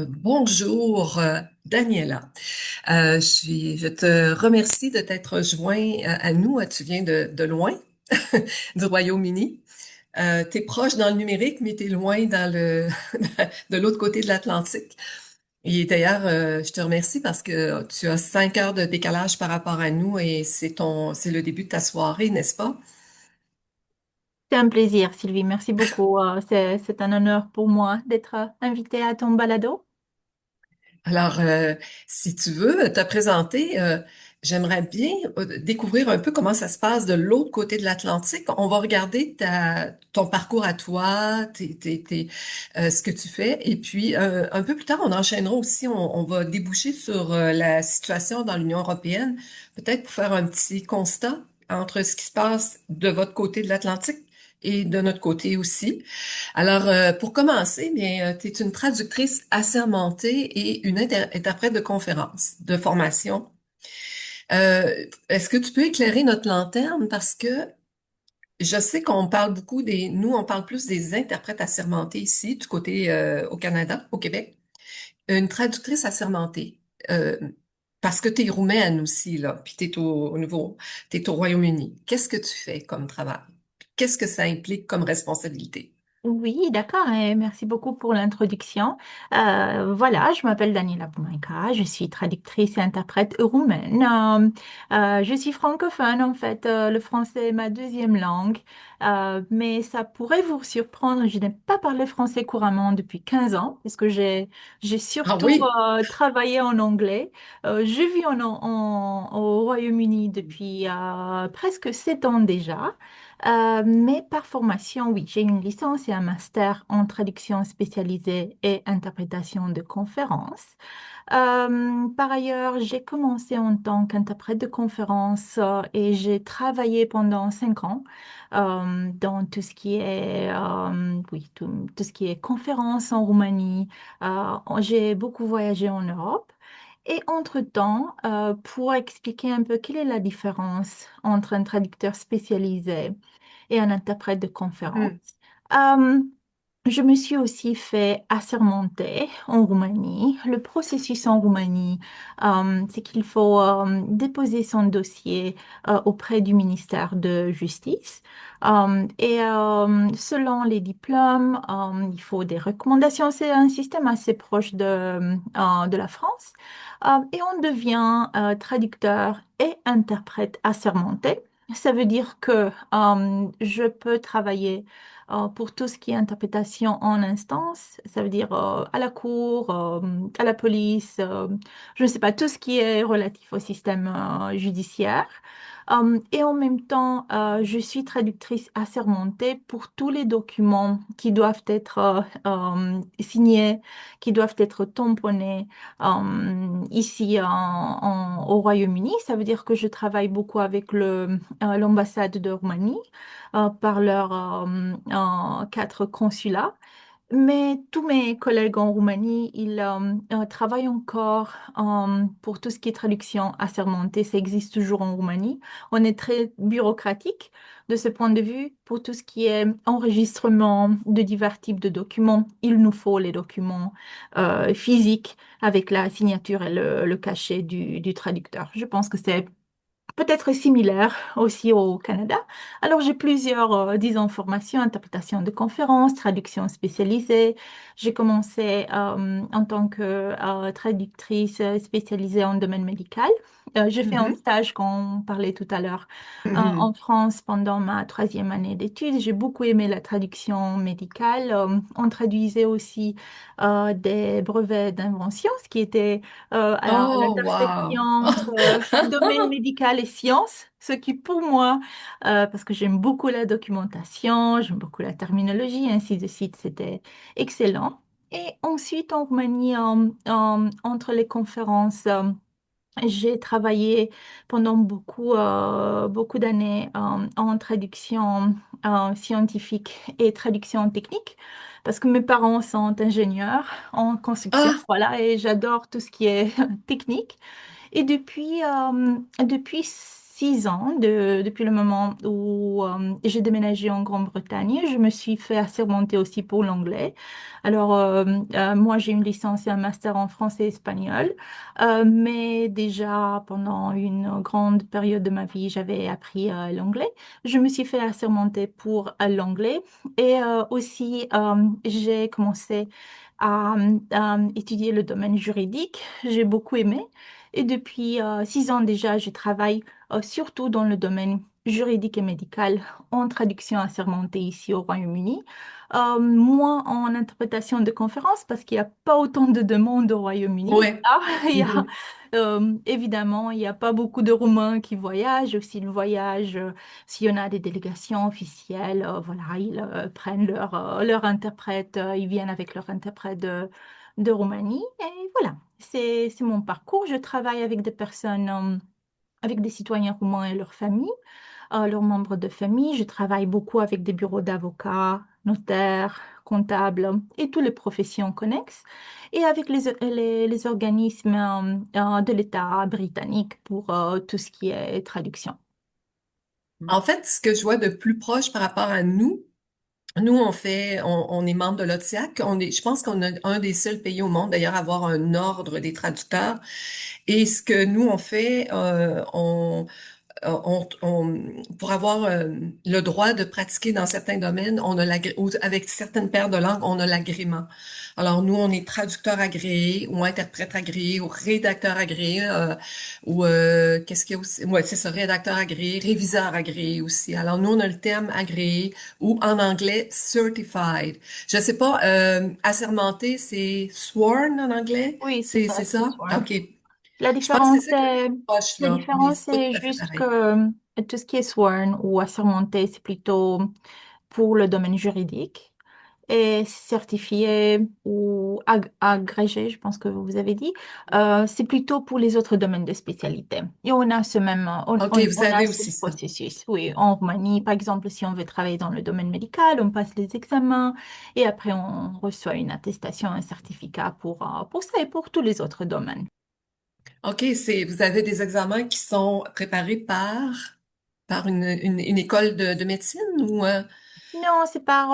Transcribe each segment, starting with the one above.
Bonjour Daniela. Je te remercie de t'être joint à nous. Tu viens de loin, du Royaume-Uni. Tu es proche dans le numérique, mais tu es loin dans de l'autre côté de l'Atlantique. Et d'ailleurs, je te remercie parce que tu as 5 heures de décalage par rapport à nous et c'est le début de ta soirée, n'est-ce pas? C'est un plaisir, Sylvie. Merci beaucoup. C'est un honneur pour moi d'être invitée à ton balado. Alors, si tu veux te présenter, j'aimerais bien découvrir un peu comment ça se passe de l'autre côté de l'Atlantique. On va regarder ton parcours à toi, ce que tu fais, et puis un peu plus tard, on enchaînera aussi, on va déboucher sur la situation dans l'Union européenne, peut-être pour faire un petit constat entre ce qui se passe de votre côté de l'Atlantique et de notre côté aussi. Alors, pour commencer, tu es une traductrice assermentée et une interprète de conférences, de formation. Est-ce que tu peux éclairer notre lanterne? Parce que je sais qu'on parle beaucoup nous, on parle plus des interprètes assermentés ici, du côté, au Canada, au Québec. Une traductrice assermentée. Euh, Parce que tu es roumaine aussi, là, puis t'es au Royaume-Uni. Qu'est-ce que tu fais comme travail? Qu'est-ce que ça implique comme responsabilité? Oui, d'accord, et merci beaucoup pour l'introduction. Voilà, je m'appelle Daniela Bumaika, je suis traductrice et interprète roumaine. Je suis francophone, en fait, le français est ma deuxième langue. Mais ça pourrait vous surprendre, je n'ai pas parlé français couramment depuis 15 ans, parce que j'ai Ah surtout oui? travaillé en anglais. Je vis au Royaume-Uni depuis presque 7 ans déjà. Mais par formation, oui, j'ai une licence et un master en traduction spécialisée et interprétation de conférences. Par ailleurs, j'ai commencé en tant qu'interprète de conférences et j'ai travaillé pendant 5 ans dans tout ce qui est, oui, tout ce qui est conférences en Roumanie. J'ai beaucoup voyagé en Europe. Et entre-temps, pour expliquer un peu quelle est la différence entre un traducteur spécialisé et un interprète de conférence. Mhm. Euh, je me suis aussi fait assermenter en Roumanie. Le processus en Roumanie, c'est qu'il faut déposer son dossier auprès du ministère de Justice. Selon les diplômes, il faut des recommandations. C'est un système assez proche de la France. Et on devient traducteur et interprète assermenté. Ça veut dire que je peux travailler pour tout ce qui est interprétation en instance, ça veut dire à la cour, à la police, je ne sais pas, tout ce qui est relatif au système judiciaire. Et en même temps, je suis traductrice assermentée pour tous les documents qui doivent être signés, qui doivent être tamponnés ici au Royaume-Uni. Ça veut dire que je travaille beaucoup avec l'ambassade de Roumanie par leurs 4 consulats. Mais tous mes collègues en Roumanie, ils travaillent encore pour tout ce qui est traduction assermentée. Ça existe toujours en Roumanie. On est très bureaucratique de ce point de vue. Pour tout ce qui est enregistrement de divers types de documents, il nous faut les documents physiques avec la signature et le cachet du traducteur. Je pense que c'est peut-être similaire aussi au Canada. Alors, j'ai plusieurs, disons, formations, interprétation de conférences, traduction spécialisée. J'ai commencé en tant que traductrice spécialisée en domaine médical. J'ai fait un Mhm. stage, qu'on parlait tout à l'heure, en Mhm. France pendant ma troisième année d'études. J'ai beaucoup aimé la traduction médicale. On traduisait aussi des brevets d'invention, ce qui était à Oh, l'intersection wow! entre domaine médical et sciences, ce qui pour moi, parce que j'aime beaucoup la documentation, j'aime beaucoup la terminologie, ainsi de suite, c'était excellent. Et ensuite, en Roumanie, entre les conférences, j'ai travaillé pendant beaucoup d'années en traduction scientifique et traduction technique parce que mes parents sont ingénieurs en construction, Ah, voilà, et j'adore tout ce qui est technique. Et depuis 6 ans depuis le moment où j'ai déménagé en Grande-Bretagne. Je me suis fait assermenter aussi pour l'anglais. Alors, moi, j'ai une licence et un master en français et espagnol. Mais déjà, pendant une grande période de ma vie, j'avais appris l'anglais. Je me suis fait assermenter pour l'anglais et aussi, j'ai commencé à étudier le domaine juridique. J'ai beaucoup aimé. Et depuis 6 ans déjà, je travaille surtout dans le domaine juridique et médical en traduction assermentée ici au Royaume-Uni. Moins en interprétation de conférences parce qu'il n'y a pas autant de demandes au Royaume-Uni. Ouais. Ah, Mhm. évidemment, il n'y a pas beaucoup de Roumains qui voyagent. Aussi, le voyage, s'il y en a des délégations officielles, voilà, ils prennent leur interprète, ils viennent avec leur interprète de Roumanie. Et voilà, c'est mon parcours. Je travaille avec des personnes, avec des citoyens roumains et leurs familles, leurs membres de famille. Je travaille beaucoup avec des bureaux d'avocats, notaires, comptables et toutes les professions connexes, et avec les organismes de l'État britannique pour tout ce qui est traduction. En fait, ce que je vois de plus proche par rapport à nous, on est membre de l'OTSIAC. Je pense qu'on est un des seuls pays au monde d'ailleurs à avoir un ordre des traducteurs. Et ce que nous on fait, pour avoir le droit de pratiquer dans certains domaines, ou avec certaines paires de langues, on a l'agrément. Alors nous, on est traducteur agréé ou interprète agréé ou rédacteur agréé ou qu'est-ce qu'il y a aussi? Ouais, c'est ça, rédacteur agréé, réviseur agréé aussi. Alors nous, on a le terme agréé ou en anglais certified. Je sais pas, assermenté, c'est sworn en anglais. Oui, c'est C'est ça, c'est c'est ça? sworn. OK. La Je pense que différence c'est ça qui est le est, plus proche la là, mais différence c'est pas tout est à fait juste que pareil. tout ce qui est sworn ou assermenté, c'est plutôt pour le domaine juridique. Et certifié ou agrégé, je pense que vous avez dit, c'est plutôt pour les autres domaines de spécialité. Et on a ce même, OK, vous on a avez ce aussi ça. processus. Oui, en Roumanie, par exemple, si on veut travailler dans le domaine médical, on passe les examens et après on reçoit une attestation, un certificat pour ça et pour tous les autres domaines. OK, vous avez des examens qui sont préparés par une école de médecine ou Non, c'est par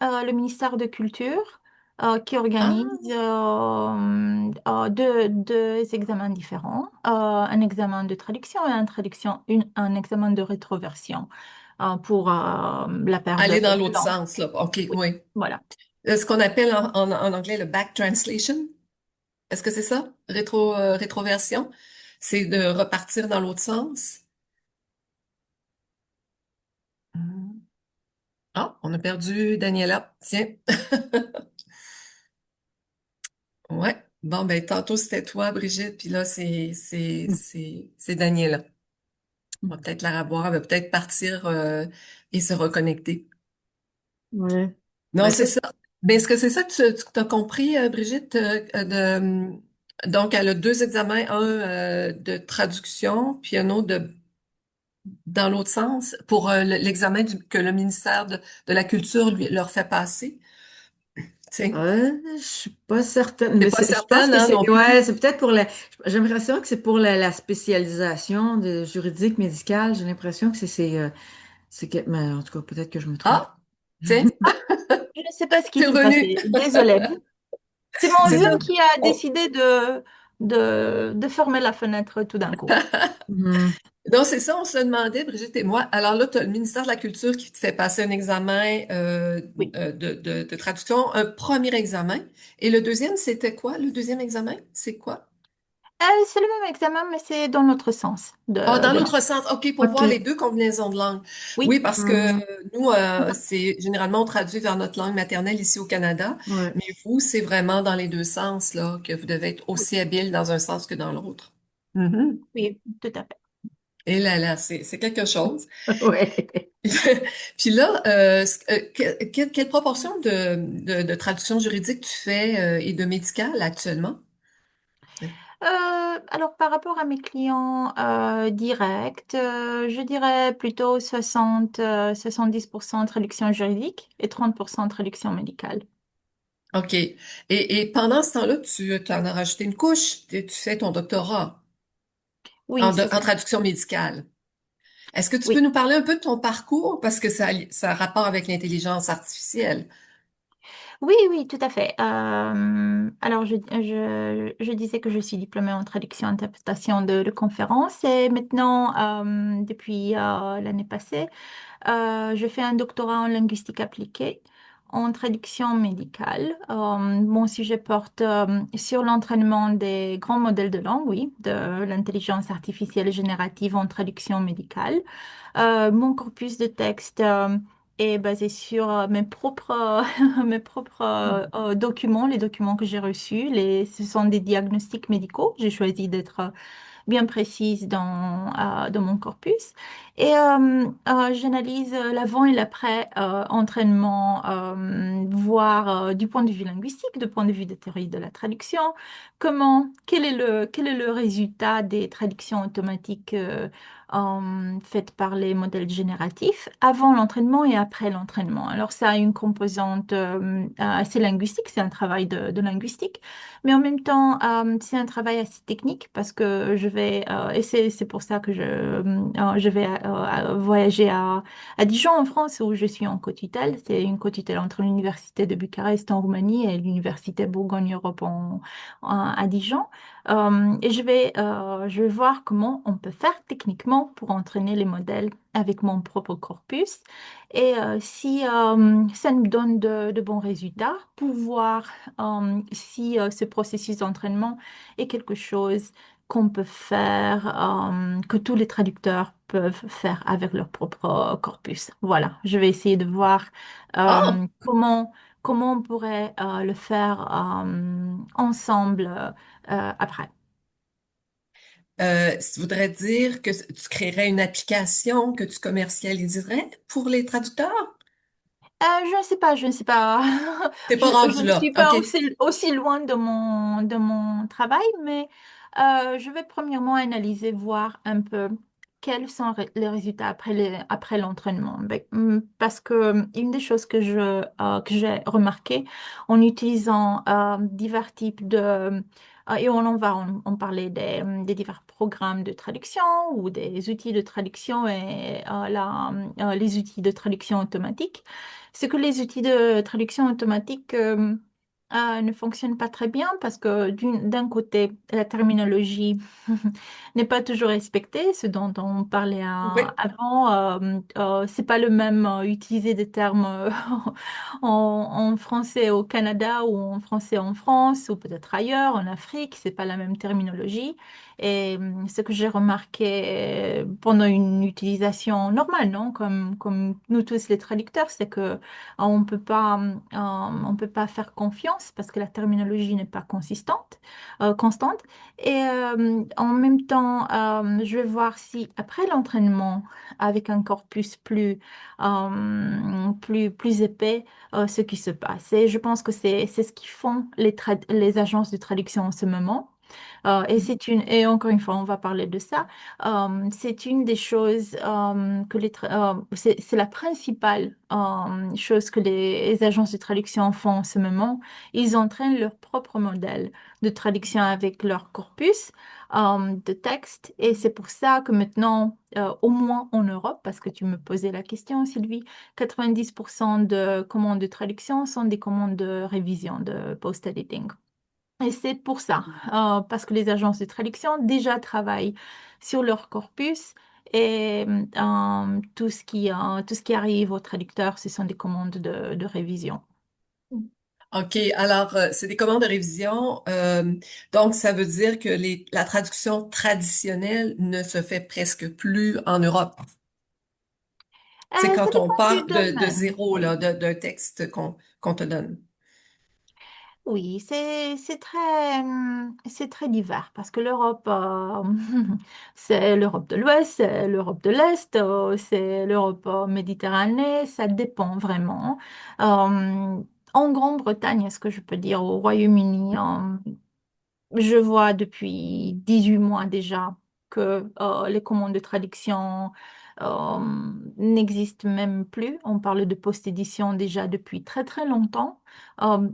le ministère de Culture qui organise ah, deux examens différents. Un examen de traduction et un examen de rétroversion pour la paire de aller dans l'autre langues. sens là. OK, Oui, oui. voilà. Ce qu'on appelle en anglais le back translation. Est-ce que c'est ça? Rétroversion? C'est de repartir dans l'autre sens? Hmm. Ah, on a perdu Daniela. Tiens. Ouais. Bon, ben, tantôt c'était toi, Brigitte, puis là, c'est Daniela. On va peut-être la revoir, elle va peut-être partir, et se reconnecter. Ouais. Non, Ben c'est ça, ça. Ben, est-ce que c'est ça que tu as compris, Brigitte? Donc, elle a deux examens, un de traduction, puis un autre dans l'autre sens, pour l'examen que le ministère de la Culture leur fait passer. Tu je suis pas certaine, t'es mais pas je pense certaine, que hein, non ouais, plus? c'est peut-être pour la, j'ai l'impression que c'est pour la spécialisation de juridique médicale. J'ai l'impression que mais en tout cas, peut-être que je me trompe. Ah, tiens, Je ne sais pas ce qui t'es s'est revenu. passé. Désolée. C'est mon C'est ça. Zoom qui a Oh. décidé de fermer la fenêtre tout d'un coup. Mhm. Non, c'est ça, on se le demandait, Brigitte et moi. Alors là, tu as le ministère de la Culture qui te fait passer un examen Oui. de traduction, un premier examen. Et le deuxième, c'était quoi? Le deuxième examen, c'est quoi? C'est le même examen, mais c'est dans l'autre sens Ah, dans de l'autre sens, OK, pour voir les OK. deux combinaisons de langues. Oui. Oui, parce que Mhm. nous, c'est généralement on traduit vers notre langue maternelle ici au Canada, Ouais. mais vous, c'est vraiment dans les deux sens, là, que vous devez être Oui, aussi habile dans un sens que dans l'autre. Mhm. oui, tout à fait. Et là, c'est quelque chose. Ouais. Puis là, quelle proportion de traduction juridique tu fais et de médical actuellement? Alors, par rapport à mes clients directs, je dirais plutôt 70% traduction juridique et 30% traduction médicale. OK. Et pendant ce temps-là, tu en as rajouté une couche. Tu fais ton doctorat Oui, c'est en ça. traduction médicale. Est-ce que tu peux Oui. nous parler un peu de ton parcours parce que ça a rapport avec l'intelligence artificielle? Oui, oui, tout à fait. Alors, je disais que je suis diplômée en traduction et interprétation de conférences et maintenant, depuis l'année passée, je fais un doctorat en linguistique appliquée, en traduction médicale. Mon sujet porte sur l'entraînement des grands modèles de langue, oui, de l'intelligence artificielle générative en traduction médicale. Mon corpus de texte est basé sur mes propres, mes propres documents, les documents que j'ai reçus. Ce sont des diagnostics médicaux. J'ai choisi d'être bien précise dans mon corpus. Et j'analyse l'avant et l'après entraînement, voir du point de vue linguistique, du point de vue de théorie de la traduction, quel est le résultat des traductions automatiques faites par les modèles génératifs avant l'entraînement et après l'entraînement. Alors ça a une composante assez linguistique, c'est un travail de linguistique. Mais en même temps, c'est un travail assez technique parce que et c'est pour ça que je vais voyager à Dijon en France où je suis en co-tutelle. C'est une co-tutelle entre l'université de Bucarest en Roumanie et l'université Bourgogne-Europe à Dijon. Et je vais voir comment on peut faire techniquement pour entraîner les modèles avec mon propre corpus. Et si ça nous donne de bons résultats, pouvoir si ce processus d'entraînement est quelque chose qu'on peut faire, que tous les traducteurs peuvent faire avec leur propre corpus. Voilà, je vais essayer de voir Ah, comment on pourrait le faire ensemble après. ça voudrait dire que tu créerais une application que tu commercialiserais pour les traducteurs? Je ne sais pas, je ne sais pas. T'es pas Je rendu ne là, suis pas OK. aussi loin de mon travail, mais je vais premièrement analyser, voir un peu quels sont les résultats après l'entraînement. Parce que une des choses que j'ai remarqué en utilisant divers types et on va en parler des divers programmes de traduction ou des outils de traduction et les outils de traduction automatique. C'est que les outils de traduction automatique ne fonctionnent pas très bien parce que d'un côté, la terminologie n'est pas toujours respectée, ce dont on parlait Oui. avant. C'est pas le même utiliser des termes en français au Canada ou en français en France ou peut-être ailleurs, en Afrique, c'est pas la même terminologie. Et ce que j'ai remarqué pendant une utilisation normale, non, comme nous tous les traducteurs, c'est que on peut pas faire confiance parce que la terminologie n'est pas constante. Et en même temps, je vais voir si après l'entraînement, avec un corpus plus épais, ce qui se passe. Et je pense que c'est ce qui font les agences de traduction en ce moment. Et encore une fois, on va parler de ça. C'est une des choses c'est la principale chose que les agences de traduction font en ce moment. Ils entraînent leur propre modèle de traduction avec leur corpus de texte. Et c'est pour ça que maintenant, au moins en Europe, parce que tu me posais la question, Sylvie, 90% de commandes de traduction sont des commandes de révision, de post-editing. Et c'est pour ça, parce que les agences de traduction déjà travaillent sur leur corpus et tout ce qui arrive aux traducteurs, ce sont des commandes de révision. OK, alors c'est des commandes de révision. Donc, ça veut dire que la traduction traditionnelle ne se fait presque plus en Europe. C'est Ça quand on dépend du part de domaine, zéro, là, oui. d'un texte qu'on te donne. Oui, c'est très divers parce que l'Europe, c'est l'Europe de l'Ouest, c'est l'Europe de l'Est, c'est l'Europe méditerranée, ça dépend vraiment. Euh, En Grande-Bretagne, est-ce que je peux dire au Royaume-Uni, je vois depuis 18 mois déjà que les commandes de traduction euh, n'existe même plus. On parle de post-édition déjà depuis très très longtemps.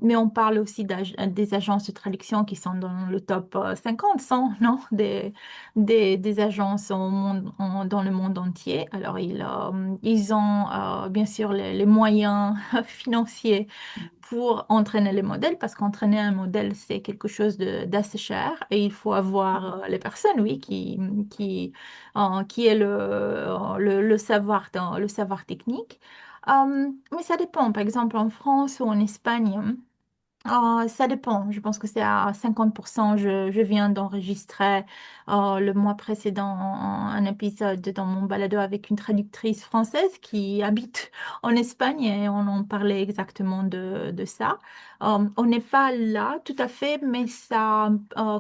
Mais on parle aussi des agences de traduction qui sont dans le top 50, 100, non? Des agences dans le monde entier. Alors, ils ont bien sûr les moyens financiers pour entraîner les modèles, parce qu'entraîner un modèle, c'est quelque chose d'assez cher et il faut avoir les personnes, oui, qui est le savoir technique. Mais ça dépend. Par exemple, en France ou en Espagne, ça dépend. Je pense que c'est à 50%. Je viens d'enregistrer le mois précédent un épisode dans mon balado avec une traductrice française qui habite en Espagne et on en parlait exactement de ça. On n'est pas là tout à fait, mais ça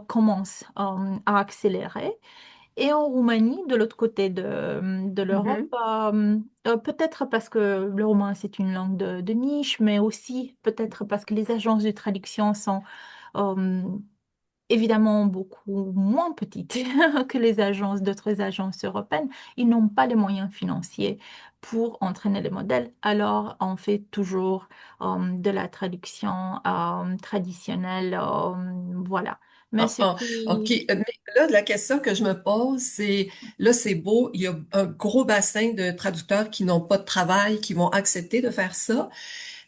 commence à accélérer. Et en Roumanie, de l'autre côté de l'Europe, Mhm. peut-être parce que le roumain, c'est une langue de niche, mais aussi peut-être parce que les agences de traduction sont euh, évidemment beaucoup moins petites que d'autres agences européennes. Ils n'ont pas les moyens financiers pour entraîner les modèles. Alors, on fait toujours de la traduction traditionnelle. Voilà. Mais Ah, ce ah, OK. qui... Mais là, la question que je me pose, c'est, là, c'est beau, il y a un gros bassin de traducteurs qui n'ont pas de travail, qui vont accepter de faire ça,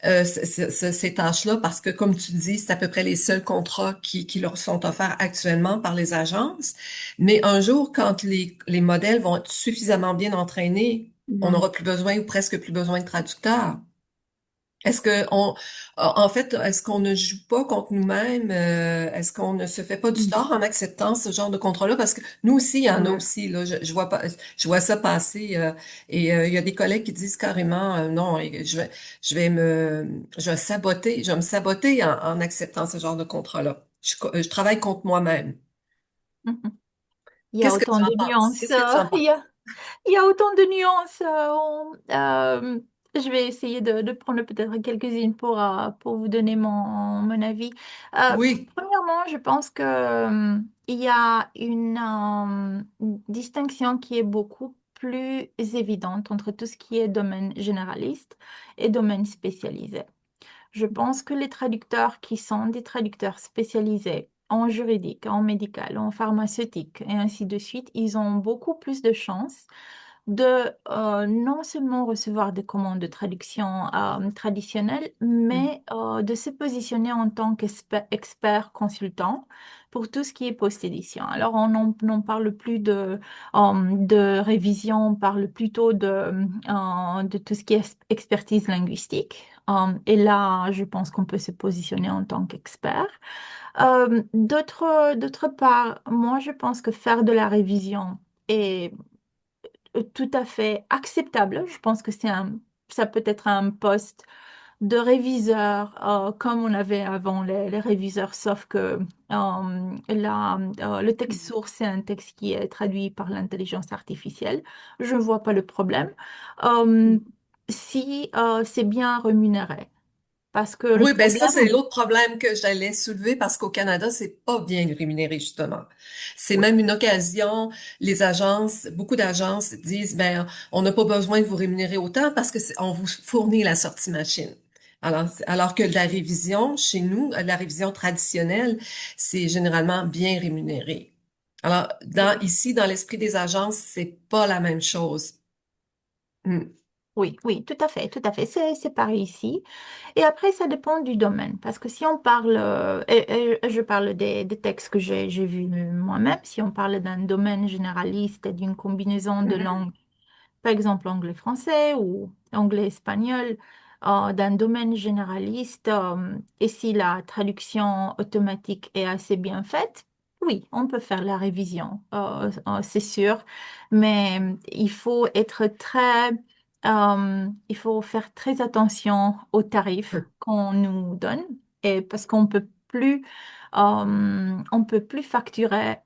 ces tâches-là, parce que, comme tu dis, c'est à peu près les seuls contrats qui leur sont offerts actuellement par les agences. Mais un jour, quand les modèles vont être suffisamment bien entraînés, on Mhm. n'aura plus besoin ou presque plus besoin de traducteurs. Est-ce que en fait, est-ce qu'on ne joue pas contre nous-mêmes? Est-ce qu'on ne se fait pas du Mhm. tort en acceptant ce genre de contrat-là? Parce que nous aussi, il y en a Ouais. aussi, là. Je vois pas, je vois ça passer, il y a des collègues qui disent carrément, non, et je vais me saboter en acceptant ce genre de contrat-là. Je travaille contre moi-même. Il y a Qu'est-ce que autant tu de en penses? nuances. Qu'est-ce que tu en penses? Il y a autant de nuances. Je vais essayer de prendre peut-être quelques-unes pour vous donner mon avis. Euh, Oui. Premièrement, je pense que, il y a une distinction qui est beaucoup plus évidente entre tout ce qui est domaine généraliste et domaine spécialisé. Je pense que les traducteurs qui sont des traducteurs spécialisés en juridique, en médical, en pharmaceutique et ainsi de suite, ils ont beaucoup plus de chances de non seulement recevoir des commandes de traduction traditionnelles, Mm. mais de se positionner en tant qu'expert consultant pour tout ce qui est post-édition. Alors, on n'en parle plus de révision, on parle plutôt de tout ce qui est expertise linguistique. Et là, je pense qu'on peut se positionner en tant qu'expert. D'autre part, moi, je pense que faire de la révision est tout à fait acceptable. Je pense que ça peut être un poste de réviseur comme on avait avant les réviseurs, sauf que le texte source, c'est un texte qui est traduit par l'intelligence artificielle. Je ne vois pas le problème. Euh, si c'est bien rémunéré. Parce que le Oui, ben ça, c'est problème, l'autre problème que j'allais soulever parce qu'au Canada, c'est pas bien rémunéré, justement. C'est même une occasion. Les agences, beaucoup d'agences disent, ben, on n'a pas besoin de vous rémunérer autant parce que on vous fournit la sortie machine. Alors que la révision, chez nous, la révision traditionnelle, c'est généralement bien rémunéré. Alors, oui, ici, dans l'esprit des agences, c'est pas la même chose. Hmm. oui, oui, tout à fait, tout à fait. C'est pareil ici. Et après, ça dépend du domaine. Parce que si on parle, et je parle des textes que j'ai vus moi-même, si on parle d'un domaine généraliste et d'une combinaison de Mhm. langues, par exemple anglais-français ou anglais-espagnol, d'un domaine généraliste, et si la traduction automatique est assez bien faite, oui, on peut faire la révision, c'est sûr, mais il faut faire très attention aux tarifs qu'on nous donne, et parce on peut plus facturer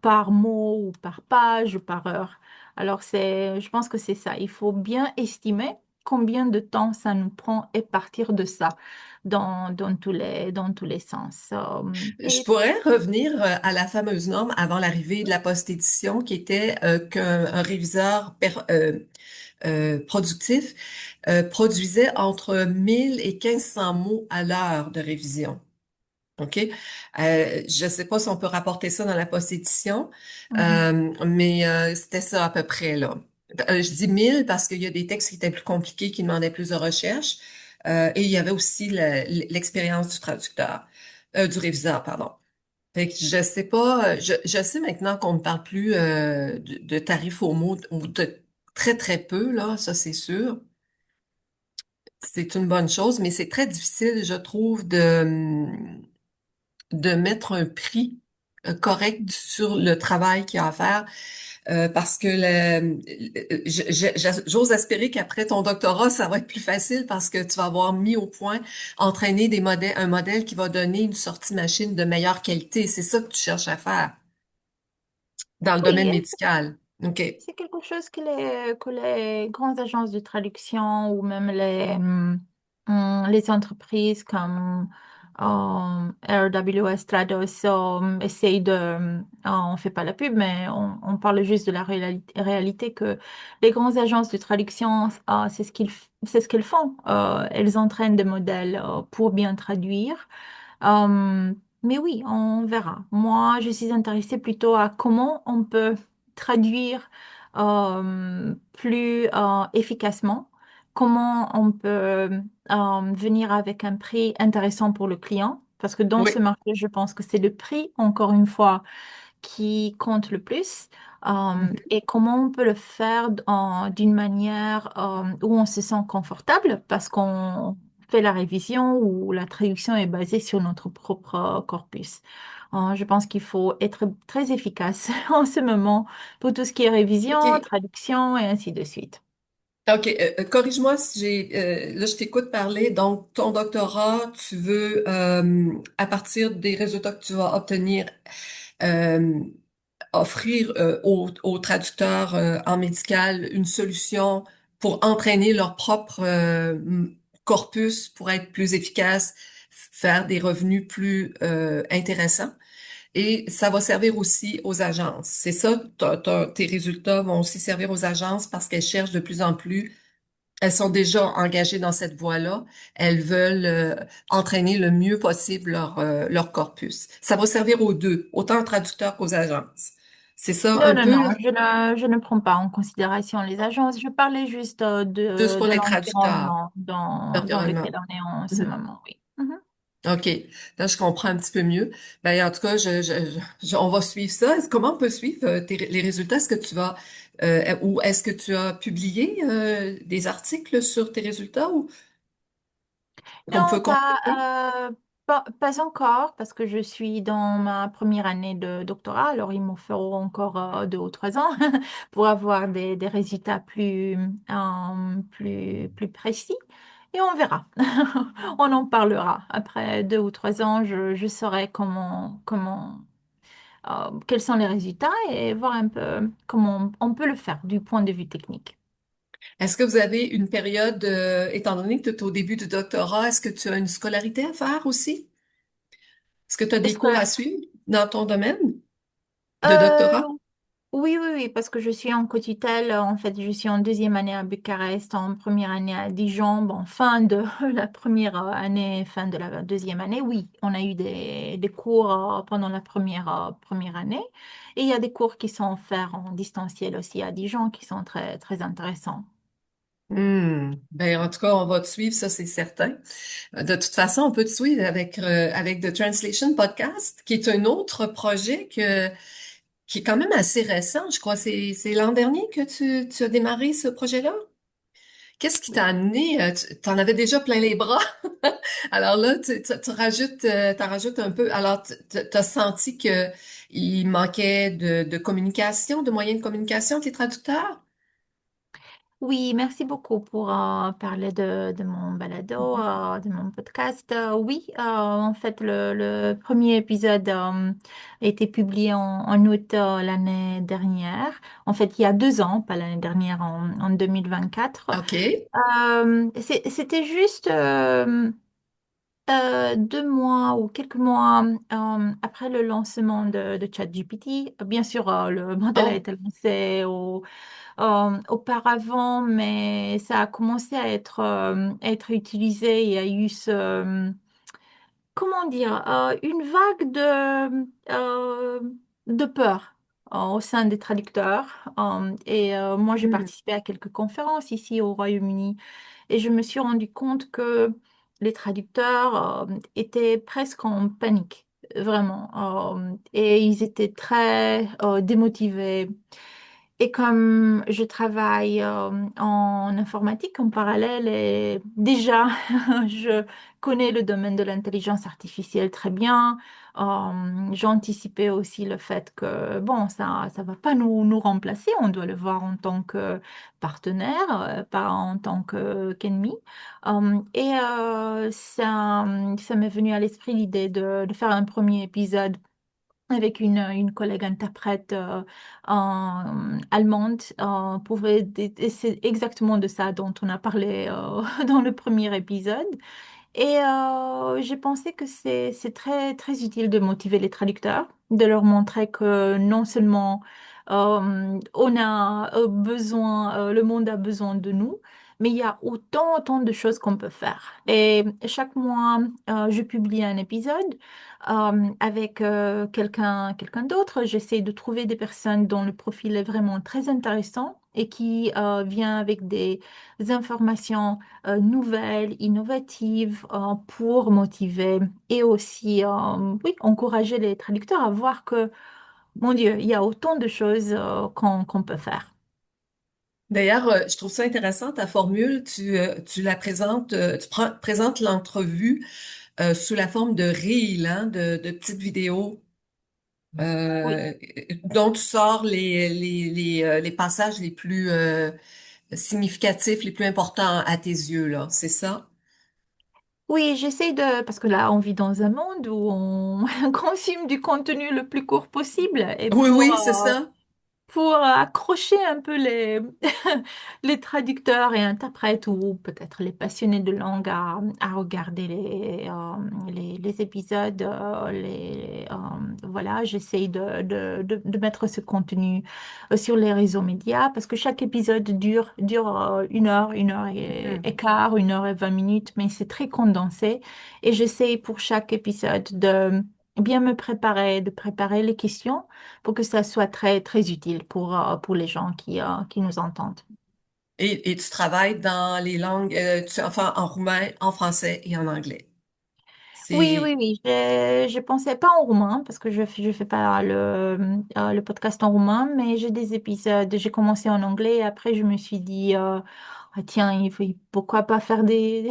par mot ou par page ou par heure. Alors, je pense que c'est ça. Il faut bien estimer. combien de temps ça nous prend et partir de ça dans tous les sens. Je pourrais revenir à la fameuse norme avant l'arrivée de la post-édition qui était qu'un réviseur productif produisait entre 1000 et 1500 mots à l'heure de révision. OK? Je ne sais pas si on peut rapporter ça dans la post-édition, Mhm. mais c'était ça à peu près, là. Je dis 1000 parce qu'il y a des textes qui étaient plus compliqués, qui demandaient plus de recherche, et il y avait aussi l'expérience du traducteur, du réviseur, pardon. Fait que je sais pas, je sais maintenant qu'on ne parle plus de tarifs au mot, ou de très très peu, là, ça c'est sûr. C'est une bonne chose, mais c'est très difficile, je trouve, de mettre un prix correct sur le travail qu'il y a à faire parce que j'ose espérer qu'après ton doctorat, ça va être plus facile parce que tu vas avoir mis au point, entraîné des modèles, un modèle qui va donner une sortie machine de meilleure qualité. C'est ça que tu cherches à faire dans le domaine Oui, médical. OK. c'est quelque chose que les grandes agences de traduction ou même les entreprises comme RWS Stratos essayent on fait pas la pub, mais on parle juste de la réalité que les grandes agences de traduction, c'est ce qu'elles font. Elles entraînent des modèles pour bien traduire. Euh, mais oui, on verra. Moi, je suis intéressée plutôt à comment on peut traduire plus efficacement, comment on peut venir avec un prix intéressant pour le client. Parce que dans ce Oui. marché, je pense que c'est le prix, encore une fois, qui compte le plus. Et comment on peut le faire d'une manière où on se sent confortable parce qu'on fait la révision ou la traduction est basée sur notre propre corpus. Je pense qu'il faut être très efficace en ce moment pour tout ce qui est révision, OK. traduction et ainsi de suite. OK. Corrige-moi si là, je t'écoute parler. Donc, ton doctorat, tu veux, à partir des résultats que tu vas obtenir, euh, offrir aux traducteurs en médical une solution pour entraîner leur propre corpus pour être plus efficace, faire des revenus plus intéressants. Et ça va servir aussi aux agences. C'est ça, tes résultats vont aussi servir aux agences parce qu'elles cherchent de plus en plus. Elles sont déjà engagées dans cette voie-là. Elles veulent entraîner le mieux possible leur corpus. Ça va servir aux deux, autant aux traducteurs qu'aux agences. C'est ça Non, un non, peu, non, là, je ne prends pas en considération les agences. Je parlais juste juste pour de les traducteurs, l'environnement dans l'environnement. lequel on est en ce Mhm. moment, oui. Mhm. OK. Là, je comprends un petit peu mieux. Ben, en tout cas, on va suivre ça. Comment on peut suivre les résultats? Est-ce que tu vas, ou est-ce que tu as publié des articles sur tes résultats ou qu'on peut Non, consulter? pas encore, parce que je suis dans ma première année de doctorat, alors il me faut encore 2 ou 3 ans pour avoir des résultats plus précis. Et on verra. On en parlera. Après 2 ou 3 ans, je saurai quels sont les résultats et voir un peu comment on peut le faire du point de vue technique. Est-ce que vous avez une période, étant donné que tu es au début du doctorat, est-ce que tu as une scolarité à faire aussi? Est-ce que tu as des Est-ce que, cours à suivre dans ton domaine de euh, doctorat? Oui, oui, oui, parce que je suis en co-tutelle. En fait, je suis en deuxième année à Bucarest, en première année à Dijon. Bon, fin de la première année, fin de la deuxième année, oui, on a eu des cours pendant la première année. Et il y a des cours qui sont offerts en distanciel aussi à Dijon qui sont très, très intéressants. Ben, en tout cas, on va te suivre, ça, c'est certain. De toute façon, on peut te suivre avec The Translation Podcast, qui est un autre projet qui est quand même assez récent. Je crois c'est l'an dernier que tu as démarré ce projet-là. Qu'est-ce qui t'a Oui. amené? Tu t'en avais déjà plein les bras. Alors là, t'en rajoutes un peu. Alors, t'as senti que il manquait de communication, de moyens de communication avec les traducteurs? Oui, merci beaucoup pour parler de mon balado, Mhm. de mon podcast. Oui, en fait, le premier épisode a été publié en août l'année dernière. En fait, il y a 2 ans, pas l'année dernière, en 2024. OK. C'était juste 2 mois ou quelques mois après le lancement de ChatGPT. Bien sûr, le modèle a Oh, été lancé auparavant, mais ça a commencé à être utilisé. Il y a eu comment dire, une vague de peur au sein des traducteurs. Et moi, j'ai Mhm. participé à quelques conférences ici au Royaume-Uni et je me suis rendu compte que les traducteurs étaient presque en panique, vraiment. Et ils étaient très démotivés. Et comme je travaille en informatique en parallèle, et déjà, je connais le domaine de l'intelligence artificielle très bien. J'ai anticipé aussi le fait que, bon, ça va pas nous remplacer. On doit le voir en tant que partenaire, pas en tant qu'ennemi. Ça m'est venu à l'esprit l'idée de faire un premier épisode avec une collègue interprète allemande et c'est exactement de ça dont on a parlé dans le premier épisode. Et j'ai pensé que c'est très, très utile de motiver les traducteurs, de leur montrer que non seulement on a besoin, le monde a besoin de nous, mais il y a autant de choses qu'on peut faire. Et chaque mois, je publie un épisode avec quelqu'un d'autre. J'essaie de trouver des personnes dont le profil est vraiment très intéressant et qui vient avec des informations nouvelles, innovatives pour motiver et aussi oui, encourager les traducteurs à voir que, mon Dieu, il y a autant de choses qu'on peut faire. d'ailleurs, je trouve ça intéressant, ta formule. Tu la présentes, présentes l'entrevue sous la forme de reels, hein, de petites vidéos Oui, euh, dont tu sors les passages les plus significatifs, les plus importants à tes yeux, là. C'est ça? oui, j'essaie de, parce que là, on vit dans un monde où on consomme du contenu le plus court possible et Oui, oui, c'est ça. pour accrocher un peu les traducteurs et interprètes ou peut-être les passionnés de langue à regarder les épisodes. Voilà, j'essaye de mettre ce contenu sur les réseaux médias parce que chaque épisode dure 1 heure et Mhm. quart, 1 heure et 20 minutes, mais c'est très condensé et j'essaye pour chaque épisode de bien me préparer, de préparer les questions pour que ça soit très, très utile pour les gens qui nous entendent. Et tu travailles dans les langues, enfin, en roumain, en français et en anglais. Oui, C'est, oui, oui. Je pensais pas en roumain parce que je fais pas le podcast en roumain, mais j'ai des épisodes. J'ai commencé en anglais et après je me suis dit, ah, tiens, pourquoi pas faire des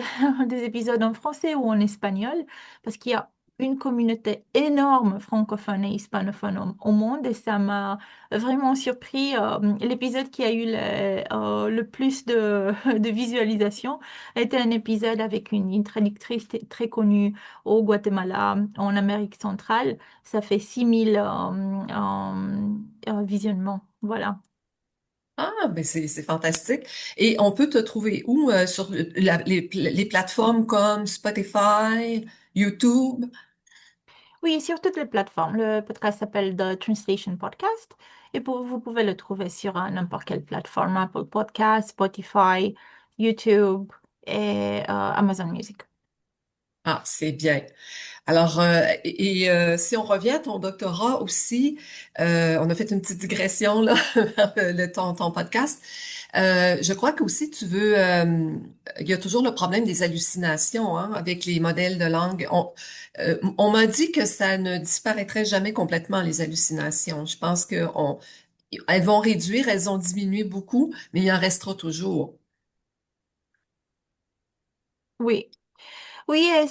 épisodes en français ou en espagnol parce qu'il y a une communauté énorme francophone et hispanophone au monde et ça m'a vraiment surpris. L'épisode qui a eu le plus de visualisation était un épisode avec une traductrice très connue au Guatemala, en Amérique centrale. Ça fait 6000 visionnements. Voilà. ah, ben c'est fantastique. Et on peut te trouver où sur les plateformes comme Spotify, YouTube? Oui, sur toutes les plateformes. Le podcast s'appelle The Translation Podcast et vous pouvez le trouver sur n'importe quelle plateforme, Apple Podcast, Spotify, YouTube et Amazon Music. Ah, c'est bien. Alors, si on revient à ton doctorat aussi, on a fait une petite digression là vers ton podcast. Je crois que aussi tu veux, il y a toujours le problème des hallucinations hein, avec les modèles de langue. On m'a dit que ça ne disparaîtrait jamais complètement les hallucinations. Je pense que elles vont réduire, elles ont diminué beaucoup, mais il en restera toujours. Oui, oui, et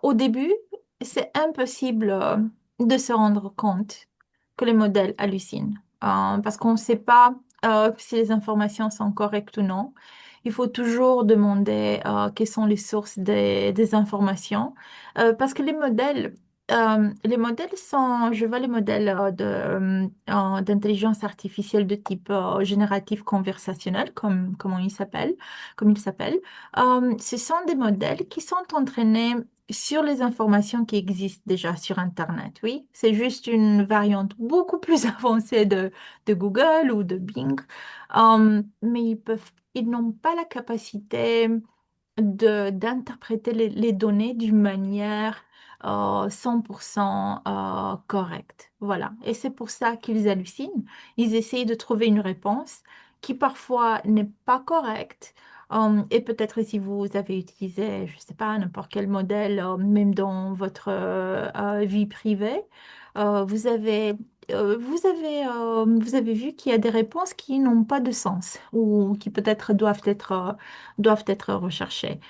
au début, c'est impossible de se rendre compte que les modèles hallucinent. Parce qu'on ne sait pas si les informations sont correctes ou non. Il faut toujours demander quelles sont les sources des informations. Parce que les modèles sont, je vois les modèles d'intelligence artificielle de type génératif conversationnel, comme ils s'appellent. Ce sont des modèles qui sont entraînés sur les informations qui existent déjà sur Internet, oui. C'est juste une variante beaucoup plus avancée de Google ou de Bing. Mais ils n'ont pas la capacité d'interpréter les données d'une manière 100% correcte. Voilà. Et c'est pour ça qu'ils hallucinent. Ils essayent de trouver une réponse qui parfois n'est pas correcte. Et peut-être si vous avez utilisé, je ne sais pas, n'importe quel modèle, même dans votre vie privée, vous avez vu qu'il y a des réponses qui n'ont pas de sens ou qui peut-être doivent être recherchées.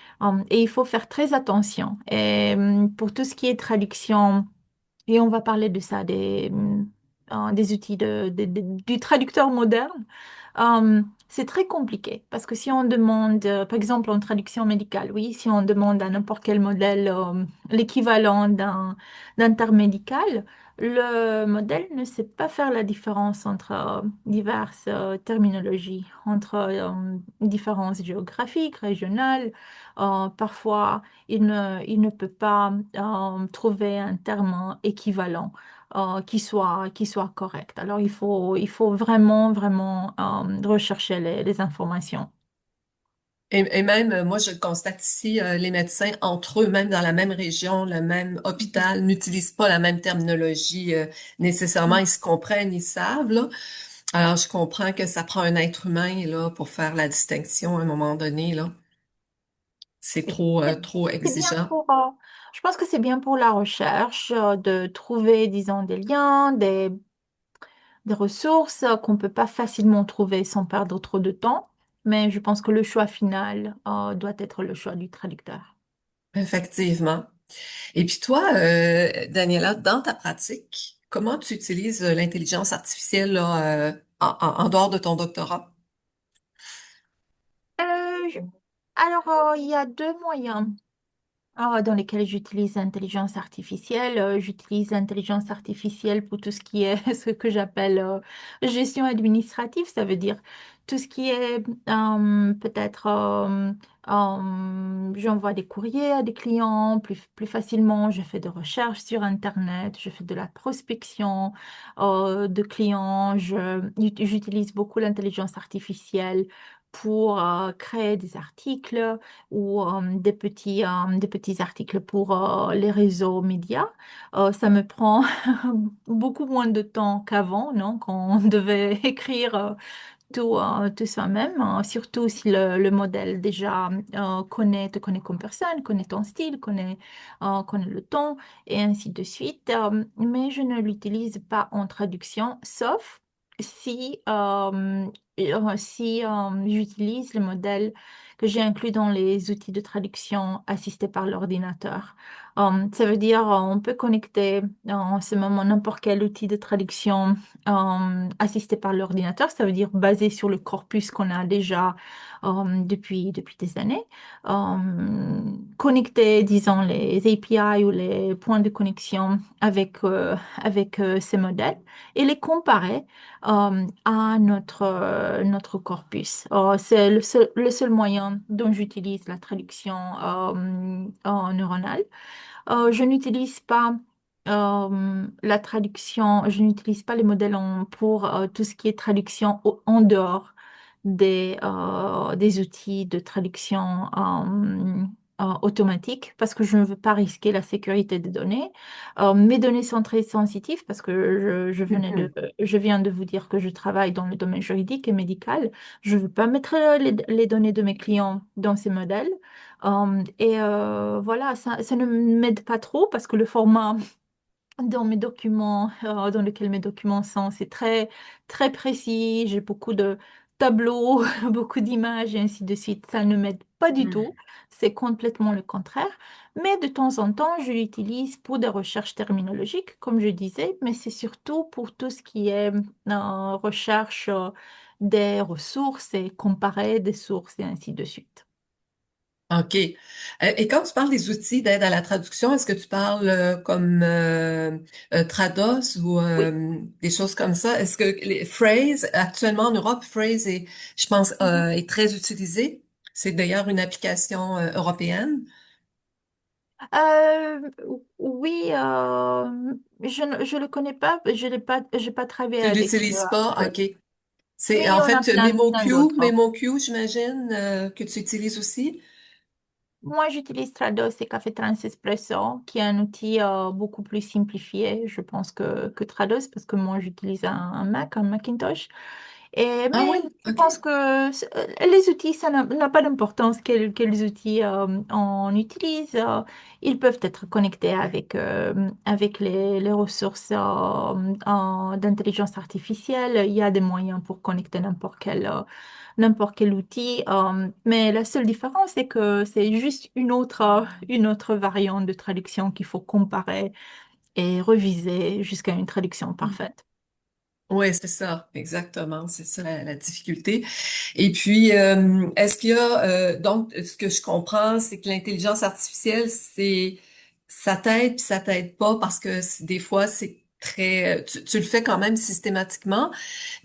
Et il faut faire très attention. Et pour tout ce qui est traduction, et on va parler de ça, des outils du traducteur moderne. C'est très compliqué parce que si on demande, par exemple en traduction médicale, oui, si on demande à n'importe quel modèle l'équivalent d'un terme médical, le modèle ne sait pas faire la différence entre diverses terminologies, entre différences géographiques, régionales. Parfois, il ne peut pas trouver un terme équivalent qui soit correct. Alors, il faut vraiment, vraiment rechercher les informations. Et même, moi, je le constate ici, les médecins, entre eux, même dans la même région, le même hôpital, n'utilisent pas la même terminologie. Nécessairement, ils se comprennent, ils savent, là. Alors, je comprends que ça prend un être humain, là, pour faire la distinction à un moment donné, là. C'est Oui. trop C'est bien exigeant. je pense que c'est bien pour la recherche de trouver, disons, des liens, des ressources qu'on ne peut pas facilement trouver sans perdre trop de temps. Mais je pense que le choix final doit être le choix du traducteur. Effectivement. Et puis toi, Daniela, dans ta pratique, comment tu utilises l'intelligence artificielle, là, en dehors de ton doctorat? Euh, je- il y a deux moyens. Dans lesquels j'utilise l'intelligence artificielle. J'utilise l'intelligence artificielle pour tout ce qui est ce que j'appelle gestion administrative. Ça veut dire tout ce qui est peut-être j'envoie des courriers à des clients plus facilement. Je fais des recherches sur Internet. Je fais de la prospection de clients. J'utilise beaucoup l'intelligence artificielle pour créer des articles ou des petits articles pour les réseaux médias. Ça me prend beaucoup moins de temps qu'avant, non? Quand on devait écrire tout soi-même, surtout si le modèle déjà te connaît comme personne, connaît ton style, connaît le ton et ainsi de suite. Mais je ne l'utilise pas en traduction, sauf si j'utilise le modèle que j'ai inclus dans les outils de traduction assistés par l'ordinateur. Ça veut dire on peut connecter en ce moment n'importe quel outil de traduction assisté par l'ordinateur, ça veut dire basé sur le corpus qu'on a déjà depuis des années. Connecter, disons, les API ou les points de connexion avec ces modèles et les comparer à notre corpus. C'est le seul moyen dont j'utilise la traduction neuronale. Je n'utilise pas la traduction, je n'utilise pas les modèles pour tout ce qui est traduction en dehors des outils de traduction automatique parce que je ne veux pas risquer la sécurité des données. Mes données sont très sensitives parce que Mhm. je viens de vous dire que je travaille dans le domaine juridique et médical. Je ne veux pas mettre les données de mes clients dans ces modèles. Voilà, ça ne m'aide pas trop parce que le format dans mes documents, dans lequel mes documents sont, c'est très, très précis. J'ai beaucoup de tableaux, beaucoup d'images et ainsi de suite. Ça ne m'aide pas du tout. C'est complètement le contraire. Mais de temps en temps, je l'utilise pour des recherches terminologiques, comme je disais, mais c'est surtout pour tout ce qui est recherche des ressources et comparer des sources et ainsi de suite. OK. Et quand tu parles des outils d'aide à la traduction, est-ce que tu parles comme Trados ou Oui. des choses comme ça? Est-ce que les Phrase, actuellement en Europe, Phrase est, je pense, Mhm. est très utilisé. C'est d'ailleurs une application européenne. Euh, oui, je le connais pas, j'ai pas travaillé Tu avec l'utilises pas? OK. Phrase. C'est Mais il y en en a fait plein d'autres. MemoQ, j'imagine, que tu utilises aussi. Moi, j'utilise Trados et Café Trans Espresso, qui est un outil beaucoup plus simplifié, je pense, que Trados, parce que moi, j'utilise un Mac, un Macintosh. Ah Mais oui, je OK. pense que les outils, ça n'a pas d'importance quels outils on utilise. Ils peuvent être connectés avec les ressources d'intelligence artificielle. Il y a des moyens pour connecter n'importe quel outil. Mais la seule différence, c'est que c'est juste une autre variante de traduction qu'il faut comparer et reviser jusqu'à une traduction parfaite. Oui, c'est ça, exactement, c'est ça la difficulté. Et puis, est-ce qu'il y a donc ce que je comprends, c'est que l'intelligence artificielle, c'est ça t'aide puis ça t'aide pas parce que des fois c'est très tu le fais quand même systématiquement,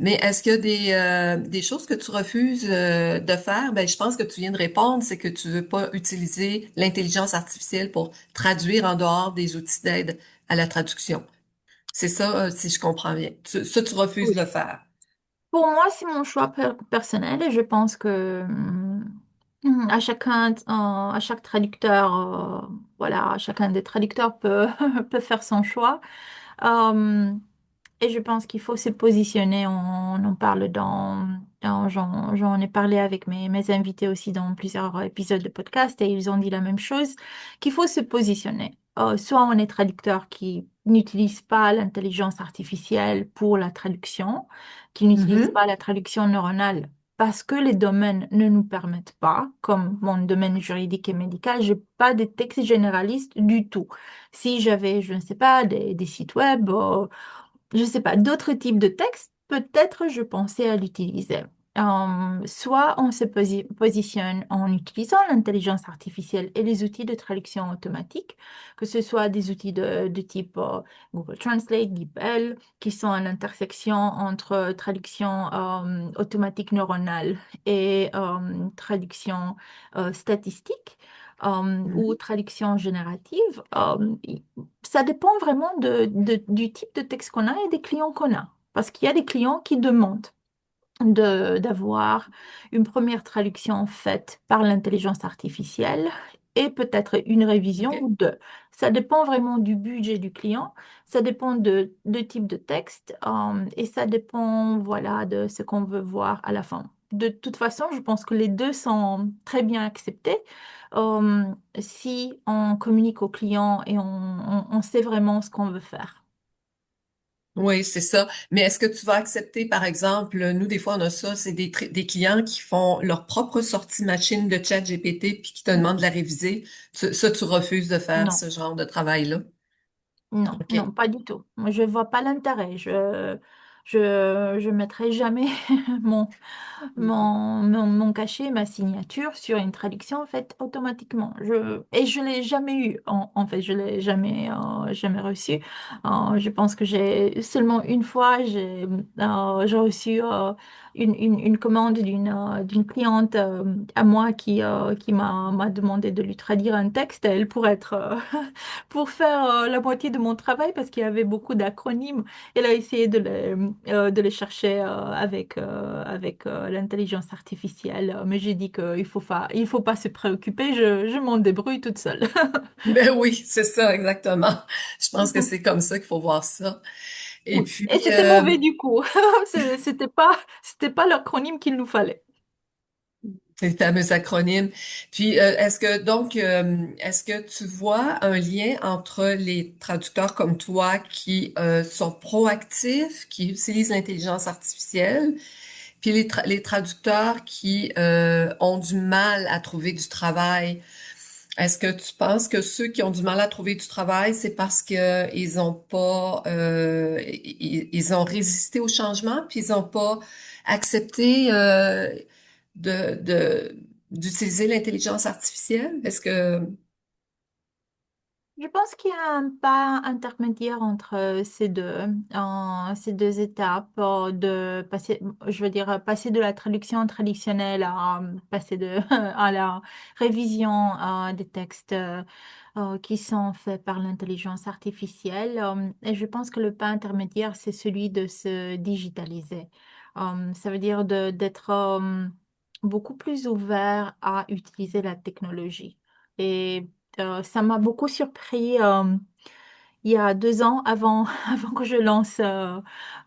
mais est-ce qu'il y a des choses que tu refuses de faire? Ben, je pense que tu viens de répondre, c'est que tu veux pas utiliser l'intelligence artificielle pour traduire en dehors des outils d'aide à la traduction. C'est ça, si je comprends bien. Ça, tu refuses de le faire. Pour moi, c'est mon choix personnel et je pense que à à chaque traducteur, voilà, chacun des traducteurs peut, peut faire son choix. Euh, et je pense qu'il faut se positionner. On en parle j'en ai parlé avec mes invités aussi dans plusieurs épisodes de podcast et ils ont dit la même chose, qu'il faut se positionner. Soit on est traducteur qui n'utilise pas l'intelligence artificielle pour la traduction, qui n'utilise Mhm. pas la traduction neuronale parce que les domaines ne nous permettent pas, comme mon domaine juridique et médical, j'ai pas de textes généralistes du tout. Si j'avais, je ne sais pas, des sites web, je sais pas, d'autres types de textes, peut-être je pensais à l'utiliser. Soit on se positionne en utilisant l'intelligence artificielle et les outils de traduction automatique, que ce soit des outils de type Google Translate, DeepL, qui sont à l'intersection entre traduction automatique neuronale et traduction statistique ou Mhm. traduction générative. Ça dépend vraiment du type de texte qu'on a et des clients qu'on a. Parce qu'il y a des clients qui demandent d'avoir une première traduction faite par l'intelligence artificielle et peut-être une révision ou OK. deux. Ça dépend vraiment du budget du client, ça dépend de type de texte et ça dépend voilà, de ce qu'on veut voir à la fin. De toute façon, je pense que les deux sont très bien acceptés euh, si on communique au client et on sait vraiment ce qu'on veut faire. Oui, c'est ça. Mais est-ce que tu vas accepter, par exemple, nous, des fois, on a ça, c'est des clients qui font leur propre sortie machine de chat GPT puis qui te demandent de la réviser. Ça, tu refuses de faire Non. ce genre de travail-là. Non, non, OK. pas du tout. Moi, je vois pas l'intérêt. Je mettrai jamais mon, mon cachet, ma signature sur une traduction faite automatiquement. Et je l'ai jamais eu. En fait, je l'ai jamais reçu. Je pense que j'ai seulement une fois, j'ai reçu une commande d'une cliente à moi qui m'a demandé de lui traduire un texte. Elle pourrait être pour faire la moitié de mon travail parce qu'il y avait beaucoup d'acronymes. Elle a essayé de les chercher avec l'intelligence artificielle. Mais j'ai dit il faut pas se préoccuper, je m'en débrouille toute seule. Ben oui, c'est ça, exactement. Je pense que c'est comme ça qu'il faut voir ça. Et Oui. puis, Et c'était mauvais du coup. C'était pas l'acronyme qu'il nous fallait. ces fameux acronymes. Puis, est-ce que tu vois un lien entre les traducteurs comme toi qui sont proactifs, qui utilisent l'intelligence artificielle, puis les traducteurs qui ont du mal à trouver du travail? Est-ce que tu penses que ceux qui ont du mal à trouver du travail, c'est parce que ils ont pas, ils ont résisté au changement, puis ils n'ont pas accepté de d'utiliser l'intelligence artificielle? Est-ce que Je pense qu'il y a un pas intermédiaire entre ces deux étapes, de passer, je veux dire, passer de la traduction traditionnelle à passer à la révision des textes qui sont faits par l'intelligence artificielle. Et je pense que le pas intermédiaire, c'est celui de se digitaliser. Ça veut dire d'être beaucoup plus ouvert à utiliser la technologie. Et ça m'a beaucoup surpris il y a 2 ans, avant que je lance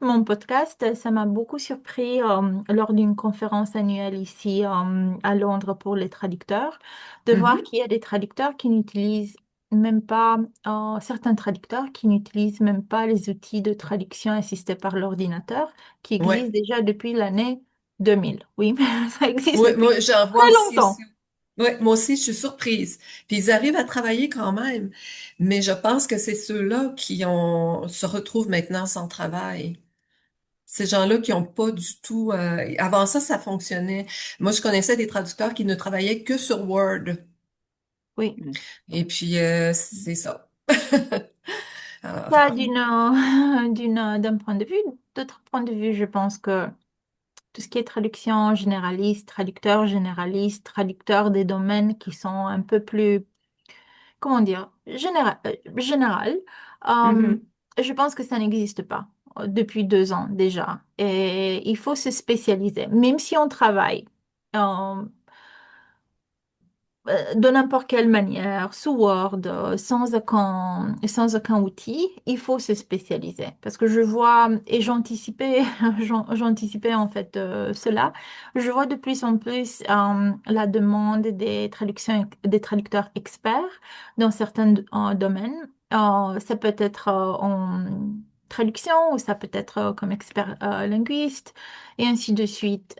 mon podcast. Ça m'a beaucoup surpris lors d'une conférence annuelle ici à Londres pour les traducteurs, de voir Mhm. qu'il y a des traducteurs qui n'utilisent même pas, certains traducteurs qui n'utilisent même pas les outils de traduction assistés par l'ordinateur qui Ouais. existent déjà depuis l'année 2000. Oui, ça existe Oui, depuis moi, j'en vois très aussi. longtemps. Ouais, moi aussi, je suis surprise. Puis ils arrivent à travailler quand même. Mais je pense que c'est ceux-là se retrouvent maintenant sans travail. Ces gens-là qui ont pas du tout, avant ça, ça fonctionnait. Moi, je connaissais des traducteurs qui ne travaillaient que sur Word. Oui. Et puis, c'est ça. Alors, Ça, d'un point de vue, d'autre point de vue, je pense que tout ce qui est traduction généraliste, traducteur des domaines qui sont un peu plus, comment dire, général, euh, mhm. je pense que ça n'existe pas depuis 2 ans déjà. Et il faut se spécialiser. Même si on travaille de n'importe quelle manière, sous Word, sans aucun outil, il faut se spécialiser. Parce que je vois, et j'anticipais, j'anticipais en fait cela, je vois de plus en plus la demande des traducteurs experts dans certains domaines. Ça peut être en traduction ou ça peut être comme expert linguiste et ainsi de suite.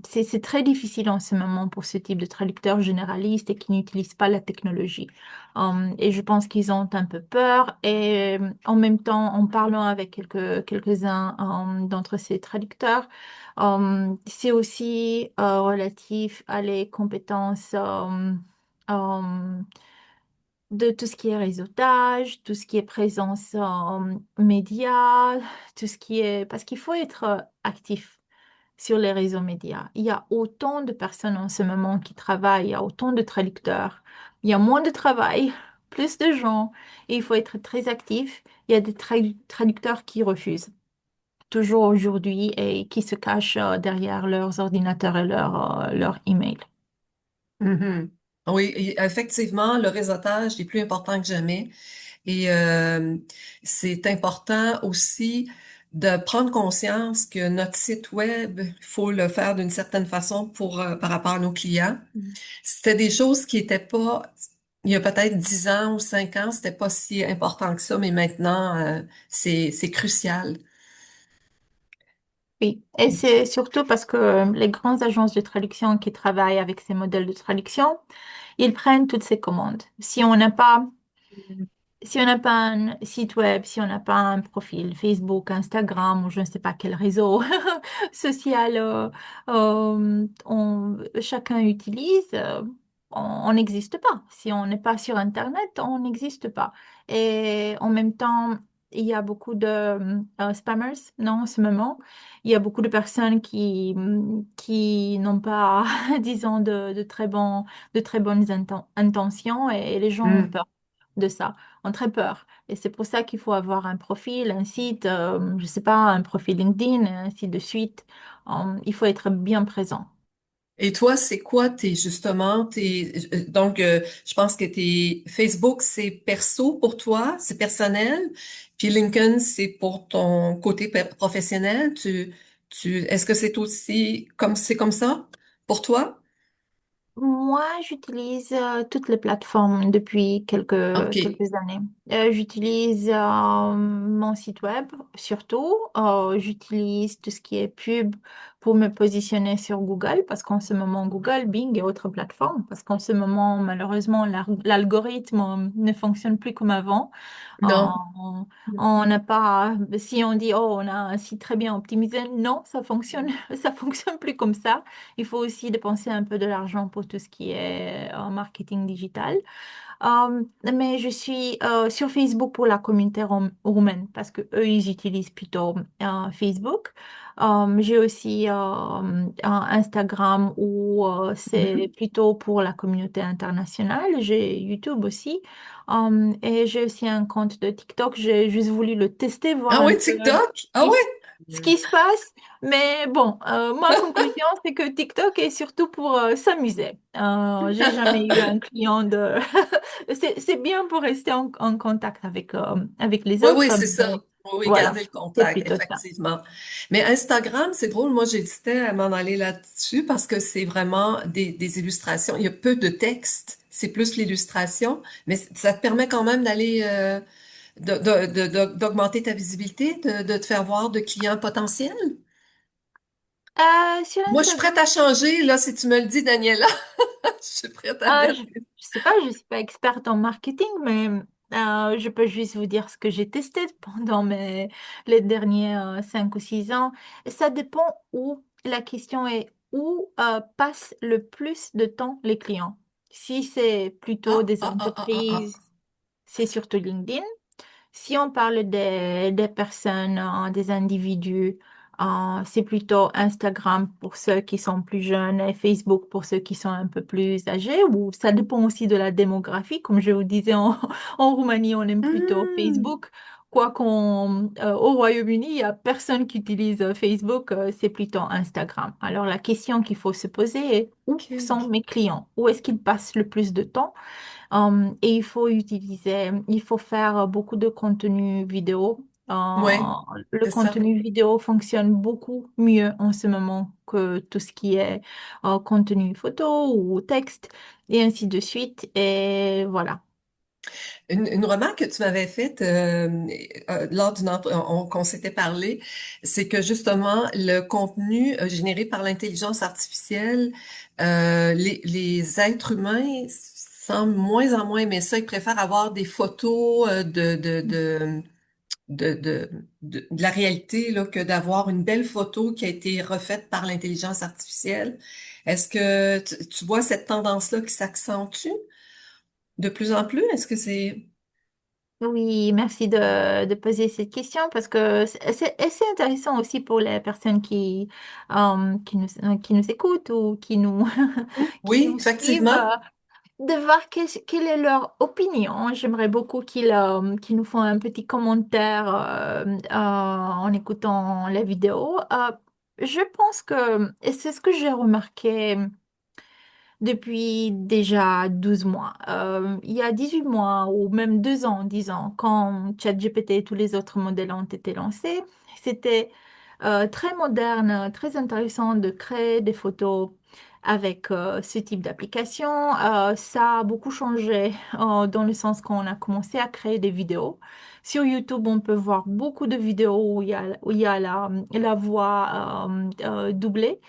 C'est très difficile en ce moment pour ce type de traducteurs généralistes et qui n'utilisent pas la technologie. Et je pense qu'ils ont un peu peur. Et en même temps, en parlant avec quelques-uns d'entre ces traducteurs, c'est aussi relatif à les compétences euh, de tout ce qui est réseautage, tout ce qui est présence en médias, tout ce qui est... Parce qu'il faut être actif sur les réseaux médias. Il y a autant de personnes en ce moment qui travaillent, il y a autant de traducteurs. Il y a moins de travail, plus de gens, et il faut être très actif. Il y a des traducteurs qui refusent, toujours aujourd'hui, et qui se cachent derrière leurs ordinateurs et leur email. Mhm. Oui, et effectivement, le réseautage est plus important que jamais. Et c'est important aussi de prendre conscience que notre site web, il faut le faire d'une certaine façon pour par rapport à nos clients. Mhm. C'était des choses qui étaient pas, il y a peut-être 10 ans ou 5 ans, c'était pas si important que ça, mais maintenant, c'est crucial. Oui, et c'est surtout parce que les grandes agences de traduction qui travaillent avec ces modèles de traduction, ils prennent toutes ces commandes. Si on n'a pas un site web, si on n'a pas un profil Facebook, Instagram ou je ne sais pas quel réseau social chacun utilise, on n'existe pas. Si on n'est pas sur Internet, on n'existe pas. Et en même temps, il y a beaucoup de spammers, non, en ce moment. Il y a beaucoup de personnes qui n'ont pas, disons, de très bonnes intentions et les gens ont Hmm. peur de ça, ont très peur. Et c'est pour ça qu'il faut avoir un profil, un site, je sais pas, un profil LinkedIn, et ainsi de suite. Il faut être bien présent. Et toi, c'est quoi donc je pense que tes Facebook c'est perso pour toi, c'est personnel, puis LinkedIn c'est pour ton côté professionnel. Est-ce que c'est aussi comme ça pour toi? Moi, j'utilise toutes les plateformes depuis OK. quelques années. J'utilise mon site web surtout. J'utilise tout ce qui est pub pour me positionner sur Google, parce qu'en ce moment, Google, Bing et autres plateformes, parce qu'en ce moment, malheureusement, l'algorithme ne fonctionne plus comme avant. Non. On on n'a pas, si on dit, oh, on a un site très bien optimisé, non, ça fonctionne, ça fonctionne plus comme ça. Il faut aussi dépenser un peu de l'argent pour tout ce qui est marketing digital. Mais je suis sur Facebook pour la communauté roumaine parce que eux ils utilisent plutôt Facebook. J'ai aussi un Instagram où c'est Mhm. plutôt pour la communauté internationale. J'ai YouTube aussi. Et j'ai aussi un compte de TikTok. J'ai juste voulu le tester, voir Ah un oui, peu TikTok? ce Ah qui, oui? se ce qui se passe. Mais bon, ma conclusion, c'est que TikTok est surtout pour s'amuser. J'ai jamais eu un client de... C'est bien pour rester en contact avec les Oui, oui, autres, c'est ça. mais Oui, oui, voilà, garder le c'est contact, plutôt ça. effectivement. Mais Instagram, c'est drôle, moi j'hésitais à m'en aller là-dessus parce que c'est vraiment des illustrations. Il y a peu de texte, c'est plus l'illustration, mais ça te permet quand même d'aller, d'augmenter ta visibilité, de te faire voir de clients potentiels. Sur Moi, je suis Instagram, prête à changer, là, si tu me le dis, Daniela. Je suis prête à euh, mettre. je, je sais pas, je suis pas experte en marketing, mais je peux juste vous dire ce que j'ai testé pendant les derniers 5 ou 6 ans. Ça dépend où. La question est où passent le plus de temps les clients. Si c'est plutôt Ah, des ah, ah, ah, ah, ah. entreprises, c'est surtout LinkedIn. Si on parle des personnes, des individus, c'est plutôt Instagram pour ceux qui sont plus jeunes et Facebook pour ceux qui sont un peu plus âgés, ou ça dépend aussi de la démographie. Comme je vous disais, en Roumanie, on aime plutôt Hmm, Facebook. Quoi au Royaume-Uni, il n'y a personne qui utilise Facebook, c'est plutôt Instagram. Alors la question qu'il faut se poser est où sont OK. mes clients? Où est-ce qu'ils passent le plus de temps? Et il faut faire beaucoup de contenu vidéo. Euh, Oui, le c'est ça. contenu vidéo fonctionne beaucoup mieux en ce moment que tout ce qui est contenu photo ou texte et ainsi de suite. Et voilà. Une remarque que tu m'avais faite lors qu'on s'était parlé, c'est que justement le contenu généré par l'intelligence artificielle, les êtres humains semblent moins en moins aimer ça. Ils préfèrent avoir des photos de la réalité là, que d'avoir une belle photo qui a été refaite par l'intelligence artificielle. Est-ce que tu vois cette tendance-là qui s'accentue de plus en plus? Est-ce que c'est... Oui, merci de poser cette question parce que c'est intéressant aussi pour les personnes qui nous écoutent ou qui Oui, nous suivent. effectivement. De voir quelle est leur opinion. J'aimerais beaucoup qu'ils nous font un petit commentaire en écoutant la vidéo. Je pense et c'est ce que j'ai remarqué depuis déjà 12 mois. Il y a 18 mois ou même 2 ans, 10 ans, quand ChatGPT et tous les autres modèles ont été lancés, c'était très moderne, très intéressant de créer des photos avec ce type d'application. Ça a beaucoup changé dans le sens qu'on a commencé à créer des vidéos. Sur YouTube, on peut voir beaucoup de vidéos où il y a la voix doublée.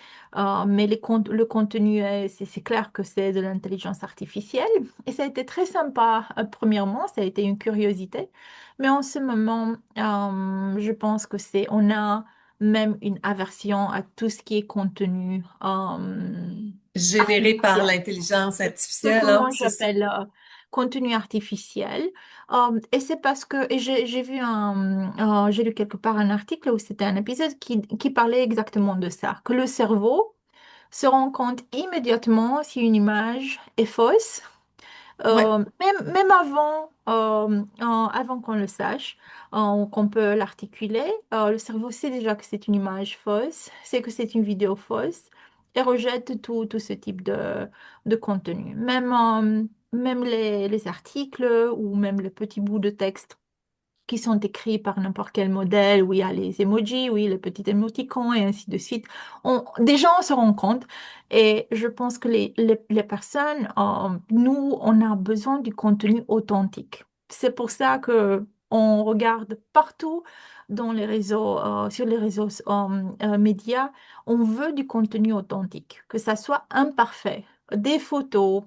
Mais le contenu, c'est clair que c'est de l'intelligence artificielle. Et ça a été très sympa, premièrement, ça a été une curiosité. Mais en ce moment, je pense on a même une aversion à tout ce qui est contenu Généré par artificiel. l'intelligence C'est artificielle, hein, comment c'est ça. j'appelle contenu artificiel. Et c'est parce que et j'ai lu quelque part un article où c'était un épisode qui parlait exactement de ça, que le cerveau se rend compte immédiatement si une image est fausse, Ouais. même avant qu'on le sache, qu'on peut l'articuler. Le cerveau sait déjà que c'est une image fausse, sait que c'est une vidéo fausse et rejette tout ce type de contenu. Même les articles ou même les petits bouts de texte qui sont écrits par n'importe quel modèle, où il y a les emojis, oui, les petits émoticônes et ainsi de suite. Déjà, on se rend compte. Et je pense que les personnes, nous, on a besoin du contenu authentique. C'est pour ça que On regarde partout dans les réseaux, sur les réseaux médias. On veut du contenu authentique, que ça soit imparfait. Des photos,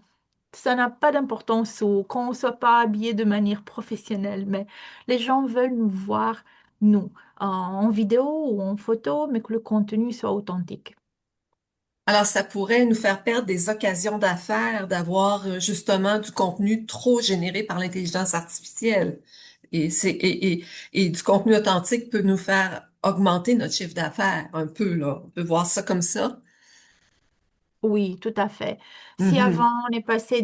ça n'a pas d'importance ou qu'on ne soit pas habillé de manière professionnelle, mais les gens veulent nous voir, nous, en vidéo ou en photo, mais que le contenu soit authentique. Alors, ça pourrait nous faire perdre des occasions d'affaires d'avoir justement du contenu trop généré par l'intelligence artificielle. Et du contenu authentique peut nous faire augmenter notre chiffre d'affaires un peu, là. On peut voir ça comme ça. Oui, tout à fait. Si avant Mhm. on est passé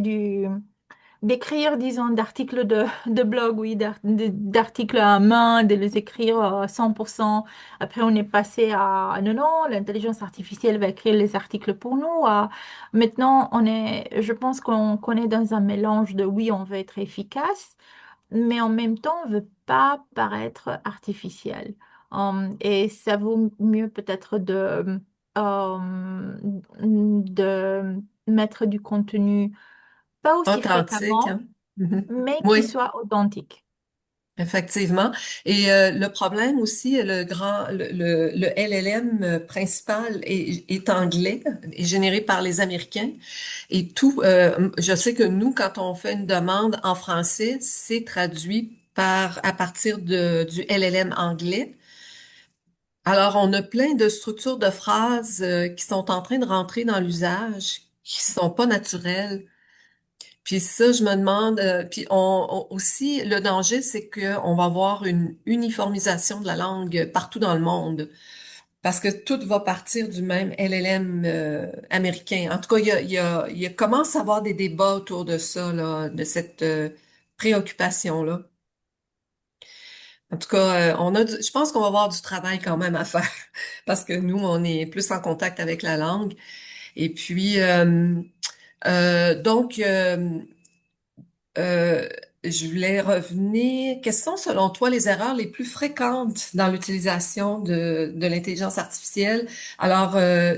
d'écrire, disons, d'articles de blog, oui, d'articles à main, de les écrire à 100%. Après, on est passé à, non, non, l'intelligence artificielle va écrire les articles pour nous. Maintenant, je pense qu'on est dans un mélange de, oui, on veut être efficace, mais en même temps, on veut pas paraître artificiel. Et ça vaut mieux peut-être de mettre du contenu pas aussi Authentique, fréquemment, hein? Mhm. mais qui Oui. soit authentique. Effectivement. Et le problème aussi, le LLM principal est anglais, est généré par les Américains. Et tout, je sais que nous, quand on fait une demande en français, c'est traduit à partir du LLM anglais. Alors, on a plein de structures de phrases qui sont en train de rentrer dans l'usage, qui sont pas naturelles. Puis ça, je me demande, puis aussi, le danger, c'est qu'on va avoir une uniformisation de la langue partout dans le monde, parce que tout va partir du même LLM américain. En tout cas, il commence à avoir des débats autour de ça, là, de cette préoccupation-là. En tout cas, je pense qu'on va avoir du travail quand même à faire, parce que nous, on est plus en contact avec la langue. Et puis, donc, Euh, je voulais revenir. Quelles sont, selon toi, les erreurs les plus fréquentes dans l'utilisation de l'intelligence artificielle? Alors,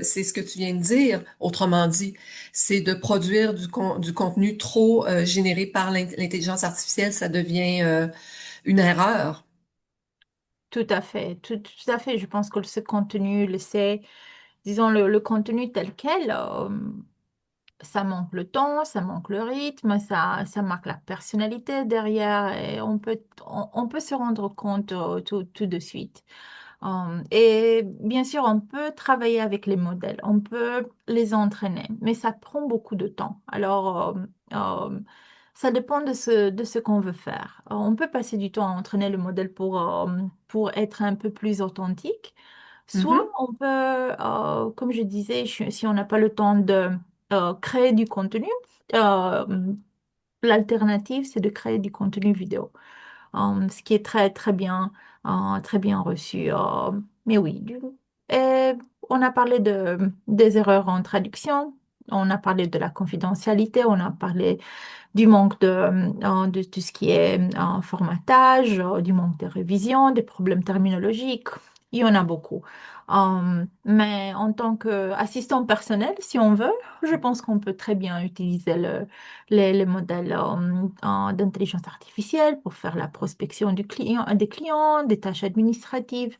c'est ce que tu viens de dire. Autrement dit, c'est de produire du contenu trop généré par l'intelligence artificielle. Ça devient une erreur. Tout à fait, tout à fait. Je pense que ce contenu, disons, le contenu tel quel, ça manque le temps, ça manque le rythme, ça manque la personnalité derrière et on peut se rendre compte tout de suite. Et bien sûr, on peut travailler avec les modèles, on peut les entraîner, mais ça prend beaucoup de temps. Alors, ça dépend de ce qu'on veut faire. On peut passer du temps à entraîner le modèle pour être un peu plus authentique. Soit Mhm, on peut, comme je disais, si on n'a pas le temps de créer du contenu, euh, l'alternative, c'est de créer du contenu vidéo, ce qui est très bien reçu. Mais oui, et on a parlé des erreurs en traduction, on a parlé de la confidentialité, on a parlé du manque de tout ce qui est formatage, du manque de révision, des problèmes terminologiques. Il y en a beaucoup. Mais en tant qu'assistant personnel, si on veut, je pense qu'on peut très bien utiliser les modèles d'intelligence artificielle pour faire la prospection des clients, des tâches administratives.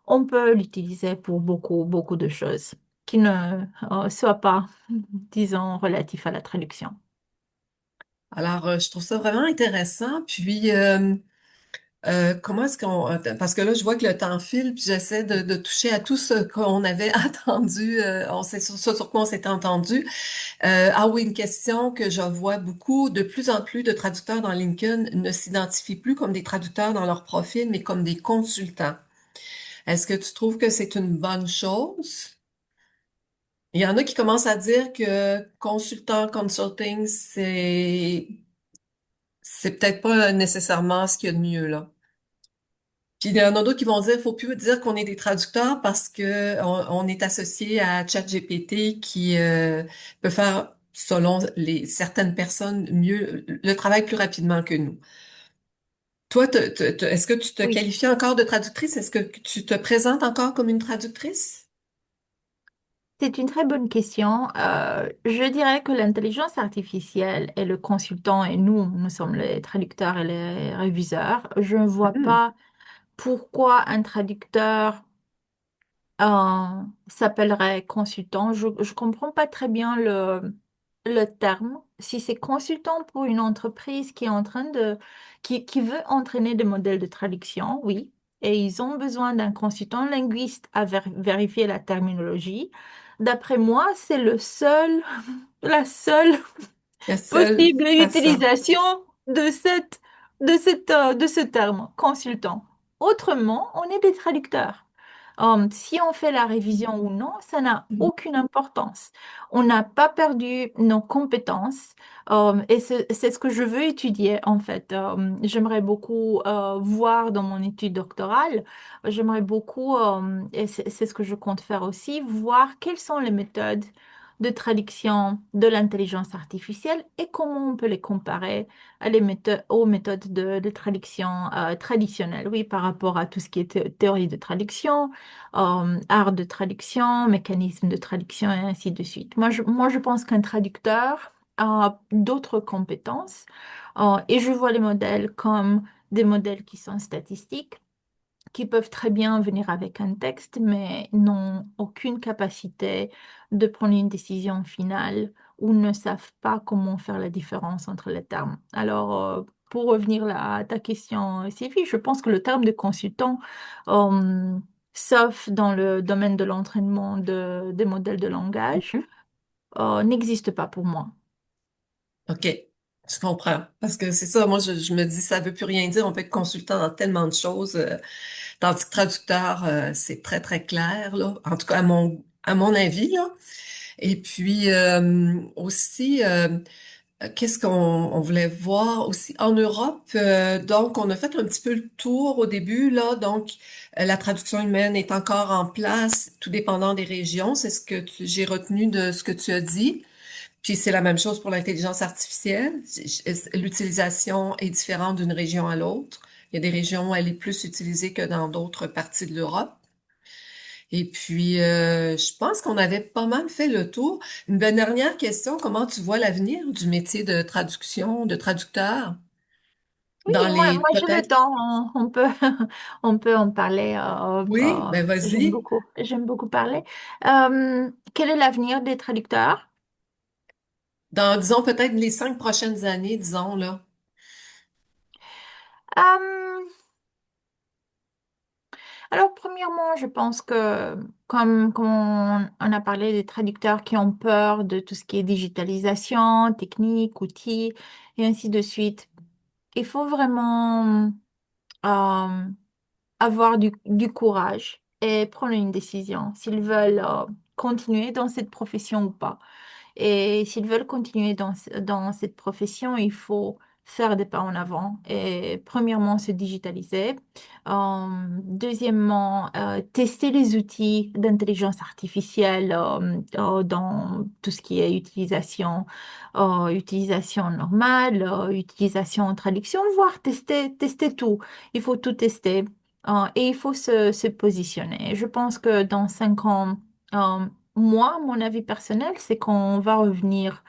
On peut l'utiliser pour beaucoup de choses qui ne soient pas, disons, relatifs à la traduction. Alors, je trouve ça vraiment intéressant. Puis, comment est-ce parce que là, je vois que le temps file, puis j'essaie de toucher à tout ce qu'on avait attendu, on sait sur quoi on s'était entendu. Ah oui, une question que je vois beaucoup, de plus en plus de traducteurs dans LinkedIn ne s'identifient plus comme des traducteurs dans leur profil, mais comme des consultants. Est-ce que tu trouves que c'est une bonne chose? Il y en a qui commencent à dire que consultant consulting, c'est peut-être pas nécessairement ce qu'il y a de mieux là. Puis il y en a d'autres qui vont dire, faut plus dire qu'on est des traducteurs parce que on est associé à ChatGPT qui peut faire, selon certaines personnes, mieux le travail plus rapidement que nous. Toi, est-ce que tu te Oui. qualifies encore de traductrice? Est-ce que tu te présentes encore comme une traductrice? C'est une très bonne question. Je dirais que l'intelligence artificielle et le consultant et nous, nous sommes les traducteurs et les réviseurs. Je ne vois Mhm. pas pourquoi un traducteur s'appellerait consultant. Je ne comprends pas très bien le terme. Si c'est consultant pour une entreprise qui est en train qui veut entraîner des modèles de traduction, oui. Et ils ont besoin d'un consultant linguiste à vérifier la terminologie. D'après moi, c'est la seule La seule possible façon. utilisation de ce terme, consultant. Autrement, on est des traducteurs. Si on fait la révision ou non, ça n'a Mhm. aucune importance. On n'a pas perdu nos compétences et c'est ce que je veux étudier en fait. J'aimerais beaucoup voir dans mon étude doctorale, j'aimerais beaucoup, et c'est ce que je compte faire aussi, voir quelles sont les méthodes de traduction de l'intelligence artificielle et comment on peut les comparer aux méthodes de traduction traditionnelles, oui, par rapport à tout ce qui est théorie de traduction, art de traduction, mécanisme de traduction et ainsi de suite. Moi, je pense qu'un traducteur a d'autres compétences et je vois les modèles comme des modèles qui sont statistiques qui peuvent très bien venir avec un texte, mais n'ont aucune capacité de prendre une décision finale ou ne savent pas comment faire la différence entre les termes. Alors, pour revenir là à ta question, Sylvie, je pense que le terme de consultant, euh, sauf dans le domaine de l'entraînement des modèles de langage, n'existe pas pour moi. OK, je comprends. Parce que c'est ça, moi, je me dis, ça veut plus rien dire. On peut être consultant dans tellement de choses, tandis que traducteur, c'est très, très clair, là. En tout cas, à mon avis, là. Et puis, aussi, qu'est-ce qu'on on voulait voir aussi en Europe? Donc, on a fait un petit peu le tour au début, là. Donc, la traduction humaine est encore en place, tout dépendant des régions. C'est ce que j'ai retenu de ce que tu as dit. Puis c'est la même chose pour l'intelligence artificielle. L'utilisation est différente d'une région à l'autre. Il y a des régions où elle est plus utilisée que dans d'autres parties de l'Europe. Et puis, je pense qu'on avait pas mal fait le tour. Une dernière question, comment tu vois l'avenir du métier de traduction, de traducteur Oui, dans moi les j'ai le peut-être. temps, on peut, on peut en parler. Oui, ben vas-y. J'aime beaucoup parler. Quel est l'avenir des traducteurs? Dans, disons, peut-être les 5 prochaines années, disons, là. Euh, alors, premièrement, je pense que, comme on a parlé des traducteurs qui ont peur de tout ce qui est digitalisation, technique, outils, et ainsi de suite, il faut vraiment euh, avoir du courage et prendre une décision s'ils veulent continuer dans cette profession ou pas. Et s'ils veulent continuer dans cette profession, il faut faire des pas en avant. Et premièrement, se digitaliser. Deuxièmement, tester les outils d'intelligence artificielle dans tout ce qui est utilisation normale, utilisation en traduction, voire tester tout. Il faut tout tester. Et il faut se positionner. Je pense que dans 5 ans, euh, moi, mon avis personnel, c'est qu'on va revenir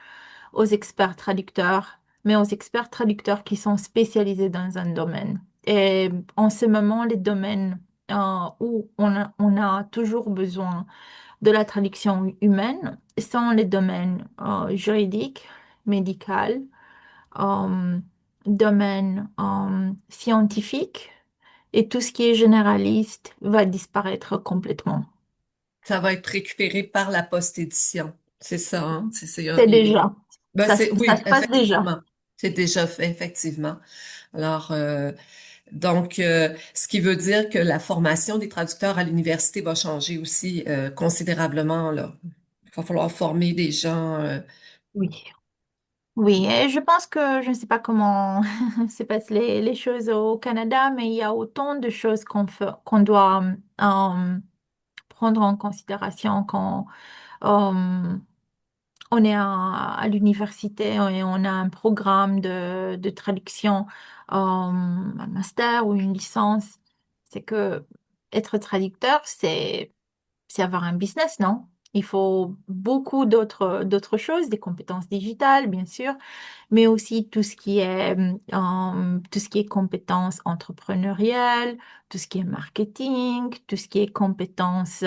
aux experts traducteurs, mais aux experts traducteurs qui sont spécialisés dans un domaine. Et en ce moment, les domaines où on a toujours besoin de la traduction humaine sont les domaines juridiques, médicaux, euh, domaines scientifiques, et tout ce qui est généraliste va disparaître complètement. Ça va être récupéré par la post-édition. C'est ça, hein? C'est ça. C'est déjà, Ben c'est ça oui, se passe déjà. effectivement. C'est déjà fait, effectivement. Alors, donc, ce qui veut dire que la formation des traducteurs à l'université va changer aussi considérablement, là. Il va falloir former des gens. Oui. Oui, et je pense que je ne sais pas comment se passent les choses au Canada, mais il y a autant de choses qu'on doit prendre en considération quand euh, on est à l'université et on a un programme de traduction, un master ou une licence. C'est que être traducteur, c'est avoir un business, non? Il faut beaucoup d'autres choses, des compétences digitales, bien sûr, mais aussi tout ce qui est compétences entrepreneuriales, tout ce qui est marketing, tout ce qui est compétences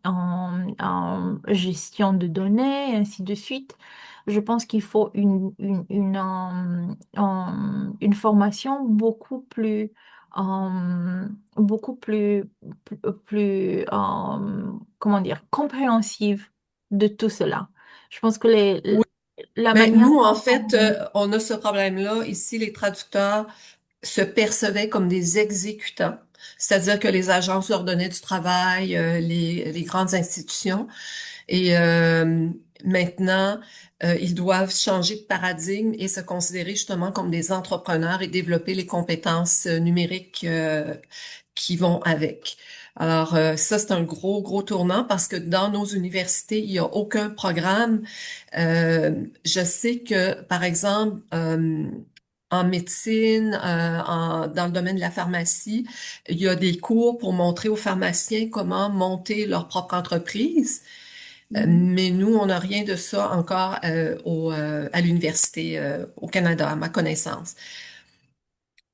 en gestion de données, et ainsi de suite. Je pense qu'il faut une formation beaucoup comment dire, compréhensive de tout cela. Je pense que la Mais manière nous, en dont fait, on a ce problème-là. Ici, les traducteurs se percevaient comme des exécutants, c'est-à-dire que les agences leur donnaient du travail, les grandes institutions. Et maintenant, ils doivent changer de paradigme et se considérer justement comme des entrepreneurs et développer les compétences numériques qui vont avec. Alors ça, c'est un gros tournant parce que dans nos universités, il n'y a aucun programme. Je sais que, par exemple, en médecine, dans le domaine de la pharmacie, il y a des cours pour montrer aux pharmaciens comment monter leur propre entreprise. Mhm. Mais nous, on n'a rien de ça encore à l'université au Canada, à ma connaissance.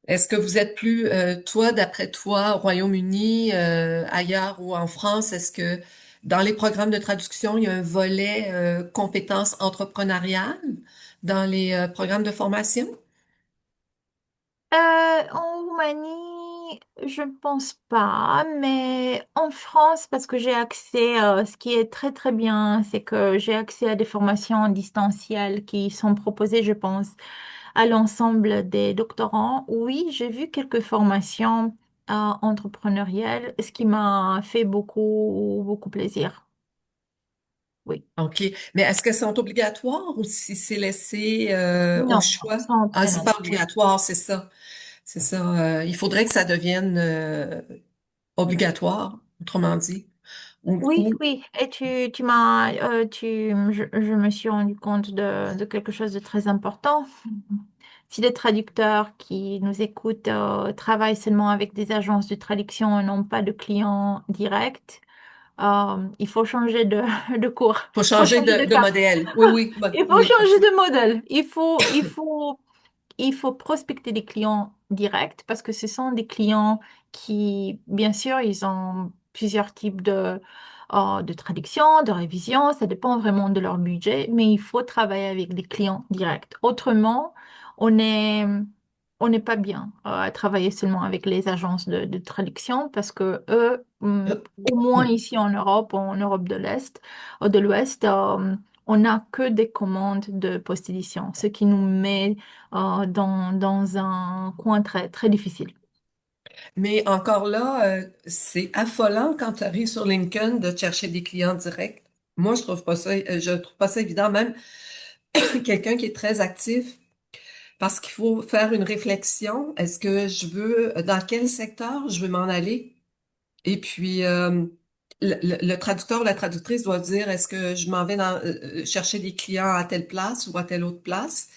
Est-ce que vous êtes plus, toi, d'après toi, au Royaume-Uni, ailleurs ou en France, est-ce que dans les programmes de traduction, il y a un volet compétences entrepreneuriales dans les programmes de formation? En Roumanie, je ne pense pas, mais en France, parce que j'ai accès, ce qui est très très bien, c'est que j'ai accès à des formations en distanciel qui sont proposées, je pense, à l'ensemble des doctorants. Oui, j'ai vu quelques formations entrepreneuriales, ce qui m'a fait beaucoup plaisir. Oui. OK. Mais est-ce que sont obligatoires ou si c'est laissé au Non, non, choix? sans Ah, c'est optionnel. pas Oui. obligatoire, c'est ça. C'est ça. Il faudrait que ça devienne obligatoire, autrement dit. Oui, oui, et je me suis rendu compte de quelque chose de très important. Si les traducteurs qui nous écoutent travaillent seulement avec des agences de traduction et n'ont pas de clients directs, il faut changer de cours, Faut il faut changer changer de de cap, modèle. Oui, oui, il faut oui, changer absolument. de modèle. Il faut prospecter des clients directs parce que ce sont des clients qui, bien sûr, ils ont plusieurs types de traduction, de révision, ça dépend vraiment de leur budget, mais il faut travailler avec des clients directs. Autrement, on est, on n'est pas bien à travailler seulement avec les agences de traduction parce que eux, au moins ici en Europe de l'Est, de l'Ouest, on n'a que des commandes de post-édition, ce qui nous met dans un coin très, très difficile. Mais encore là, c'est affolant quand tu arrives sur LinkedIn de chercher des clients directs. Moi, je trouve pas ça évident, même quelqu'un qui est très actif, parce qu'il faut faire une réflexion. Est-ce que dans quel secteur je veux m'en aller? Et puis, le traducteur ou la traductrice doit dire, est-ce que je m'en vais chercher des clients à telle place ou à telle autre place?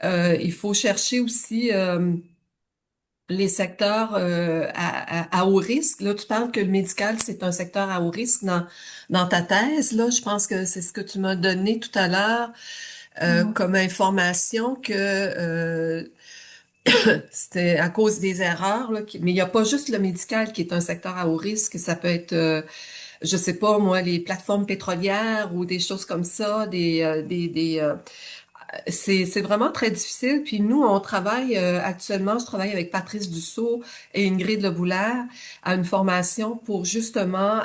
Il faut chercher aussi les secteurs à haut risque. Là, tu parles que le médical, c'est un secteur à haut risque dans ta thèse. Là, je pense que c'est ce que tu m'as donné tout à l'heure Mhm. comme information que c'était à cause des erreurs. Là, mais il n'y a pas juste le médical qui est un secteur à haut risque. Ça peut être, je sais pas moi, les plateformes pétrolières ou des choses comme ça, c'est vraiment très difficile. Puis nous, on travaille actuellement, je travaille avec Patrice Dussault et Ingrid Leboulaire à une formation pour justement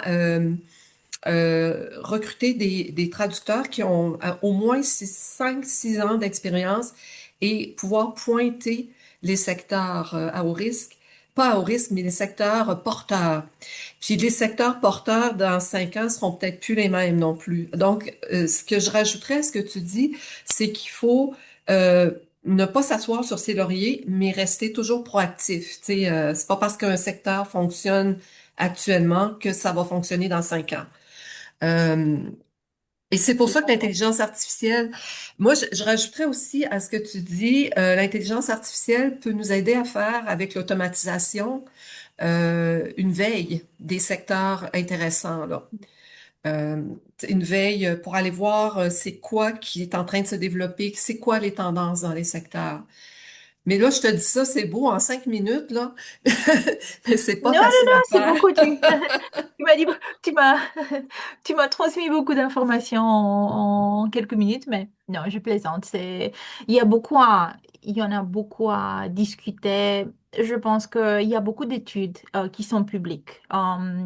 recruter des traducteurs qui ont au moins 5, 6 ans d'expérience et pouvoir pointer les secteurs à haut risque, pas à haut risque, mais les secteurs porteurs. Puis les secteurs porteurs dans 5 ans seront peut-être plus les mêmes non plus. Donc, ce que je rajouterais à ce que tu dis, c'est qu'il faut euh, ne pas s'asseoir sur ses lauriers, mais rester toujours proactif. Tu sais, c'est pas parce qu'un secteur fonctionne actuellement que ça va fonctionner dans 5 ans. Euh, et c'est pour Tout ça que à fait. l'intelligence artificielle, moi, je rajouterais aussi à ce que tu dis, l'intelligence artificielle peut nous aider à faire avec l'automatisation une veille des secteurs intéressants, là. euh, une veille pour aller voir c'est quoi qui est en train de se développer, c'est quoi les tendances dans les secteurs. Mais là, je te dis ça, c'est beau en 5 minutes, là, mais c'est Non, pas non, facile non, à c'est faire. beaucoup. Tu m'as dit, tu m'as, tu m'as transmis beaucoup d'informations en quelques minutes, mais non, je plaisante. Il y a beaucoup il y en a beaucoup à discuter. Je pense qu'il y a beaucoup d'études qui sont publiques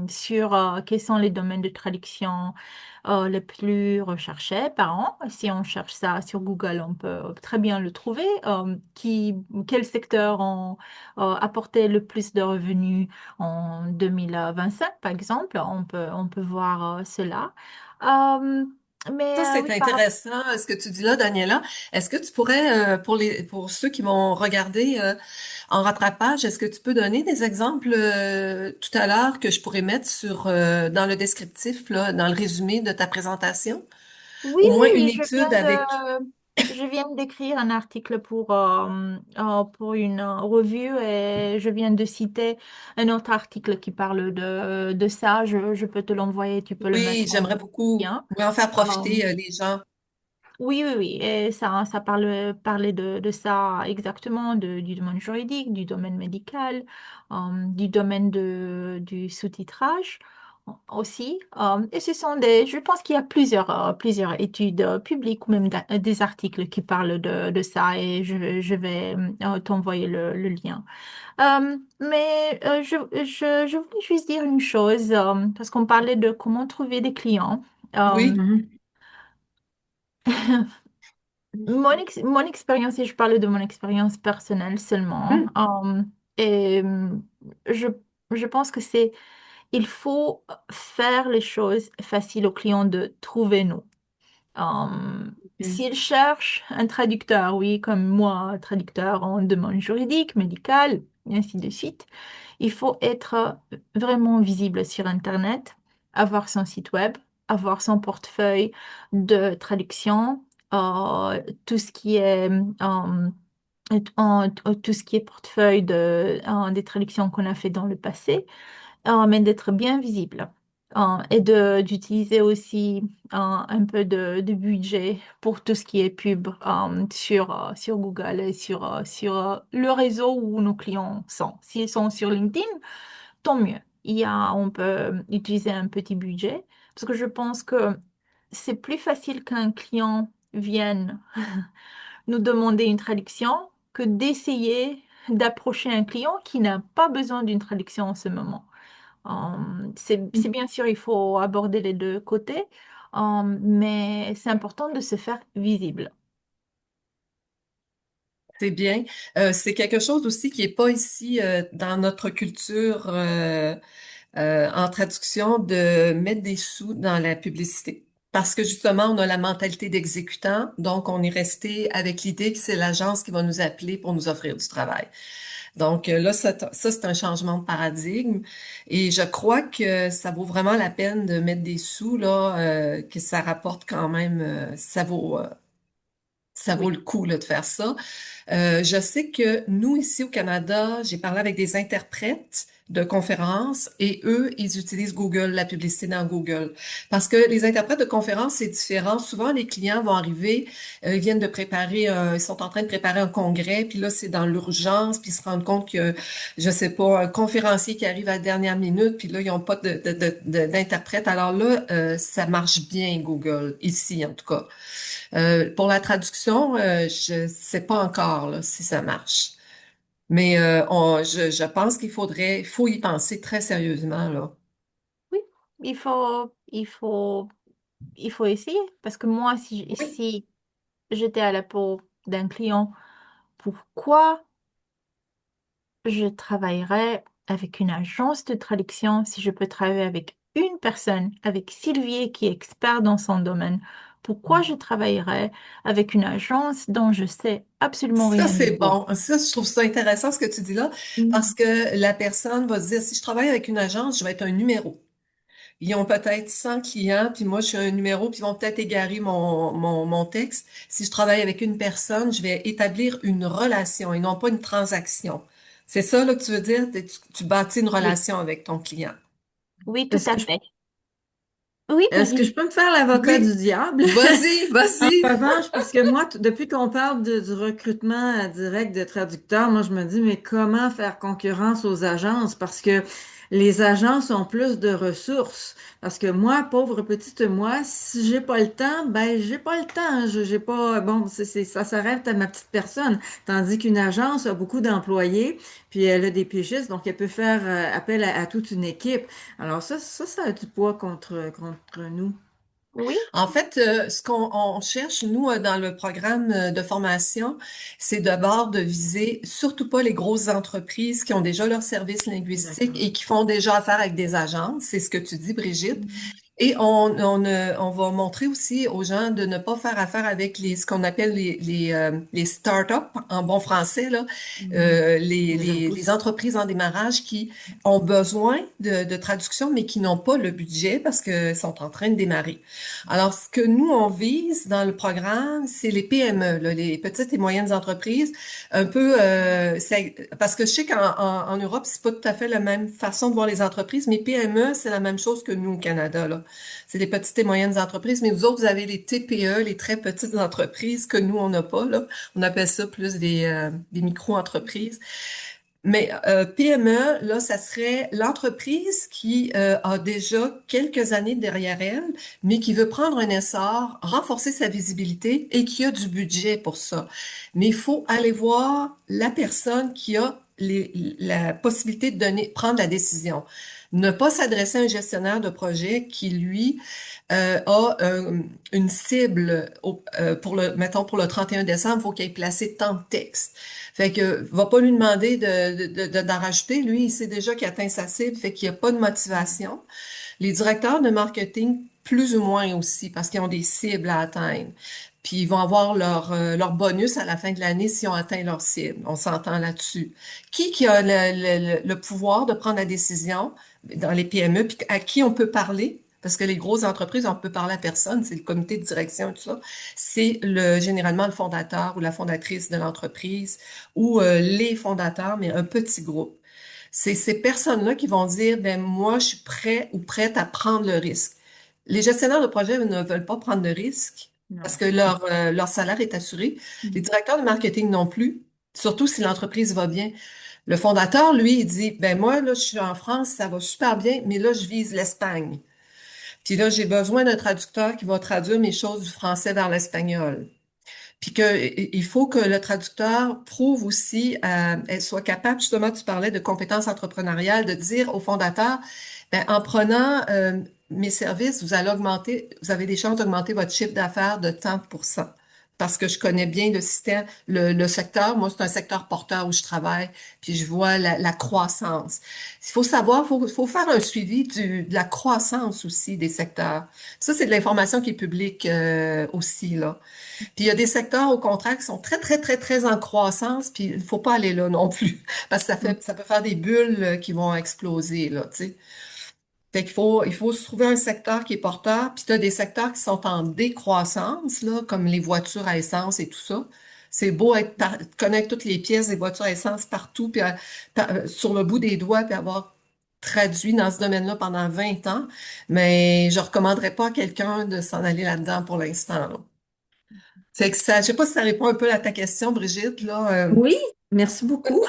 sur quels sont les domaines de traduction les plus recherchés par an. Si on cherche ça sur Google, on peut très bien le trouver. Quel secteur ont apporté le plus de revenus en 2025, par exemple, on peut voir cela. Euh, Ça, mais c'est oui, par rapport. intéressant, ce que tu dis là, Daniela. Est-ce que tu pourrais, pour ceux qui vont regarder en rattrapage, est-ce que tu peux donner des exemples tout à l'heure que je pourrais mettre dans le descriptif, là, dans le résumé de ta présentation? Oui, Au moins oui, une oui, étude avec... je viens d'écrire un article pour une revue et je viens de citer un autre article qui parle de ça. Je peux te l'envoyer, tu peux le Oui, mettre en j'aimerais beaucoup lien. oui, en faire Euh, profiter les gens. Oui, oui, oui. Et ça parlait de ça exactement, du domaine juridique, du domaine médical, du domaine du sous-titrage aussi. Et je pense qu'il y a plusieurs études publiques ou même des articles qui parlent de ça et je vais t'envoyer le lien. Je voulais juste dire une chose, parce qu'on parlait de comment trouver des clients. Oui. Euh, Mhm. mon expérience, et je parle de mon expérience personnelle seulement, Hmm. et je, je pense que il faut faire les choses faciles aux clients de trouver nous. Hmm. S'ils cherchent un traducteur, oui, comme moi, traducteur en demande juridique, médicale, et ainsi de suite, il faut être vraiment visible sur Internet, avoir son site web, avoir son portefeuille de traduction, tout ce qui est tout ce qui est portefeuille des traductions qu'on a fait dans le passé, mais d'être bien visible. Et d'utiliser aussi un peu de budget pour tout ce qui est pub sur Google et sur le réseau où nos clients sont. S'ils sont sur LinkedIn, tant mieux. On peut utiliser un petit budget parce que je pense que c'est plus facile qu'un client vienne nous demander une traduction que d'essayer d'approcher un client qui n'a pas besoin d'une traduction en ce moment. C'est bien sûr, il faut aborder les deux côtés, mais c'est important de se faire visible. C'est bien. C'est quelque chose aussi qui est pas ici dans notre culture en traduction de mettre des sous dans la publicité. Parce que justement, on a la mentalité d'exécutant, donc on est resté avec l'idée que c'est l'agence qui va nous appeler pour nous offrir du travail. Donc là, ça c'est un changement de paradigme et je crois que ça vaut vraiment la peine de mettre des sous là, que ça rapporte quand même, ça vaut Oui. le coup là, de faire ça. Je sais que nous, ici au Canada, j'ai parlé avec des interprètes de conférences et eux, ils utilisent Google, la publicité dans Google. Parce que les interprètes de conférences, c'est différent. Souvent, les clients vont arriver, ils viennent de préparer, ils sont en train de préparer un congrès, puis là, c'est dans l'urgence, puis ils se rendent compte que, je sais pas, un conférencier qui arrive à la dernière minute, puis là, ils n'ont pas d'interprète. Alors là, ça marche bien, Google, ici en tout cas. Pour la traduction, je sais pas encore là, si ça marche. Mais je pense faut y penser très sérieusement là. Oui, il faut, il faut, il faut essayer. Parce que moi, Oui, si j'étais à la peau d'un client, pourquoi je travaillerais avec une agence de traduction si je peux travailler avec une personne, avec Sylvie qui est expert dans son domaine? Pourquoi je travaillerais avec une agence dont je sais absolument ça rien c'est du tout? bon. Ça, je trouve ça intéressant ce que tu dis là, parce Mm. que la personne va se dire, si je travaille avec une agence, je vais être un numéro. Ils ont peut-être 100 clients, puis moi, je suis un numéro, puis ils vont peut-être égarer mon texte. Si je travaille avec une personne, je vais établir une relation et non pas une transaction. C'est ça là, que tu veux dire? Tu bâtis une Oui, relation avec ton client. oui, tout Est-ce à que je, fait. Oui, Est-ce que vas-y. je peux me faire l'avocat du Oui, diable? vas-y, En vas-y. revanche, parce que moi, depuis qu'on parle du recrutement direct de traducteurs, moi, je me dis, mais comment faire concurrence aux agences? Parce que les agences ont plus de ressources. Parce que moi, pauvre petite moi, si j'ai pas le temps, ben, j'ai pas le temps. J'ai pas, bon, ça s'arrête à ma petite personne. Tandis qu'une agence a beaucoup d'employés, puis elle a des pigistes, donc elle peut faire appel à toute une équipe. Alors ça a du poids contre nous. Oui. En fait, ce qu'on on cherche, nous, dans le programme de formation, c'est d'abord de viser surtout pas les grosses entreprises qui ont déjà leur service linguistique D'accord. et qui font déjà affaire avec des agences. C'est ce que tu dis, Brigitte. Mhm. Et on va montrer aussi aux gens de ne pas faire affaire avec ce qu'on appelle les start-up en bon français, là, Mhm. Les jeunes les pousses. entreprises en démarrage qui ont besoin de traduction, mais qui n'ont pas le budget parce qu'ils sont en train de démarrer. Alors, ce que nous, on vise dans le programme, c'est les PME, là, les petites et moyennes entreprises, un peu, parce que je sais en Europe, c'est pas tout à fait la même façon de voir les entreprises, mais PME, c'est la même chose que nous au Canada, là. C'est des petites et moyennes entreprises, mais vous autres, vous avez les TPE, les très petites entreprises que nous, on n'a pas, là. On appelle ça plus des micro-entreprises. Mais PME, là, ça serait l'entreprise qui a déjà quelques années derrière elle, mais qui veut prendre un essor, renforcer sa visibilité et qui a du budget pour ça. Mais il faut aller voir la personne qui a la possibilité de prendre la décision. Ne pas s'adresser à un gestionnaire de projet qui, lui, a une cible mettons, pour le 31 décembre, il faut qu'il ait placé tant de textes. Fait que, va pas lui demander d'en rajouter. Lui, il sait déjà qu'il atteint sa cible, fait qu'il n'y a pas de motivation. Les directeurs de marketing, plus ou moins aussi, parce qu'ils ont des cibles à atteindre. Puis ils vont avoir leur bonus à la fin de l'année s'ils ont atteint leur cible. On s'entend là-dessus. Qui a le pouvoir de prendre la décision dans les PME, puis à qui on peut parler? Parce que les grosses entreprises, on peut parler à personne, c'est le comité de direction et tout ça. C'est généralement le fondateur ou la fondatrice de l'entreprise ou les fondateurs, mais un petit groupe. C'est ces personnes-là qui vont dire, ben moi, je suis prêt ou prête à prendre le risque. Les gestionnaires de projet ne veulent pas prendre de risque parce Non. que leur salaire est assuré. Les Mhm. directeurs de marketing non plus, surtout si l'entreprise va bien. Le fondateur, lui, il dit, ben moi, là, je suis en France, ça va super bien, mais là, je vise l'Espagne. Puis là, j'ai besoin d'un traducteur qui va traduire mes choses du français vers l'espagnol. Puis il faut que le traducteur prouve aussi, elle soit capable, justement, tu parlais de compétences entrepreneuriales, de dire au fondateur, ben, en prenant mes services, vous avez des chances d'augmenter votre chiffre d'affaires de tant pour cent. Parce que je connais bien le système, le secteur. Moi, c'est un secteur porteur où je travaille, puis je vois la croissance. Il faut savoir, faut faire un suivi de la croissance aussi des secteurs. Ça, c'est de l'information qui est publique aussi, là. Puis il y a des secteurs, au contraire, qui sont très, très, très, très en croissance, puis il ne faut pas aller là non plus, parce que ça peut faire des bulles qui vont exploser, là, tu sais. Fait il faut se trouver un secteur qui est porteur, puis tu as des secteurs qui sont en décroissance, là, comme les voitures à essence et tout ça. C'est beau connaître toutes les pièces des voitures à essence partout, puis sur le bout des doigts, puis avoir traduit dans ce domaine-là pendant 20 ans, mais je recommanderais pas à quelqu'un de s'en aller là-dedans pour l'instant, là. C'est que ça, je sais pas si ça répond un peu à ta question, Brigitte, là. Oui, merci beaucoup.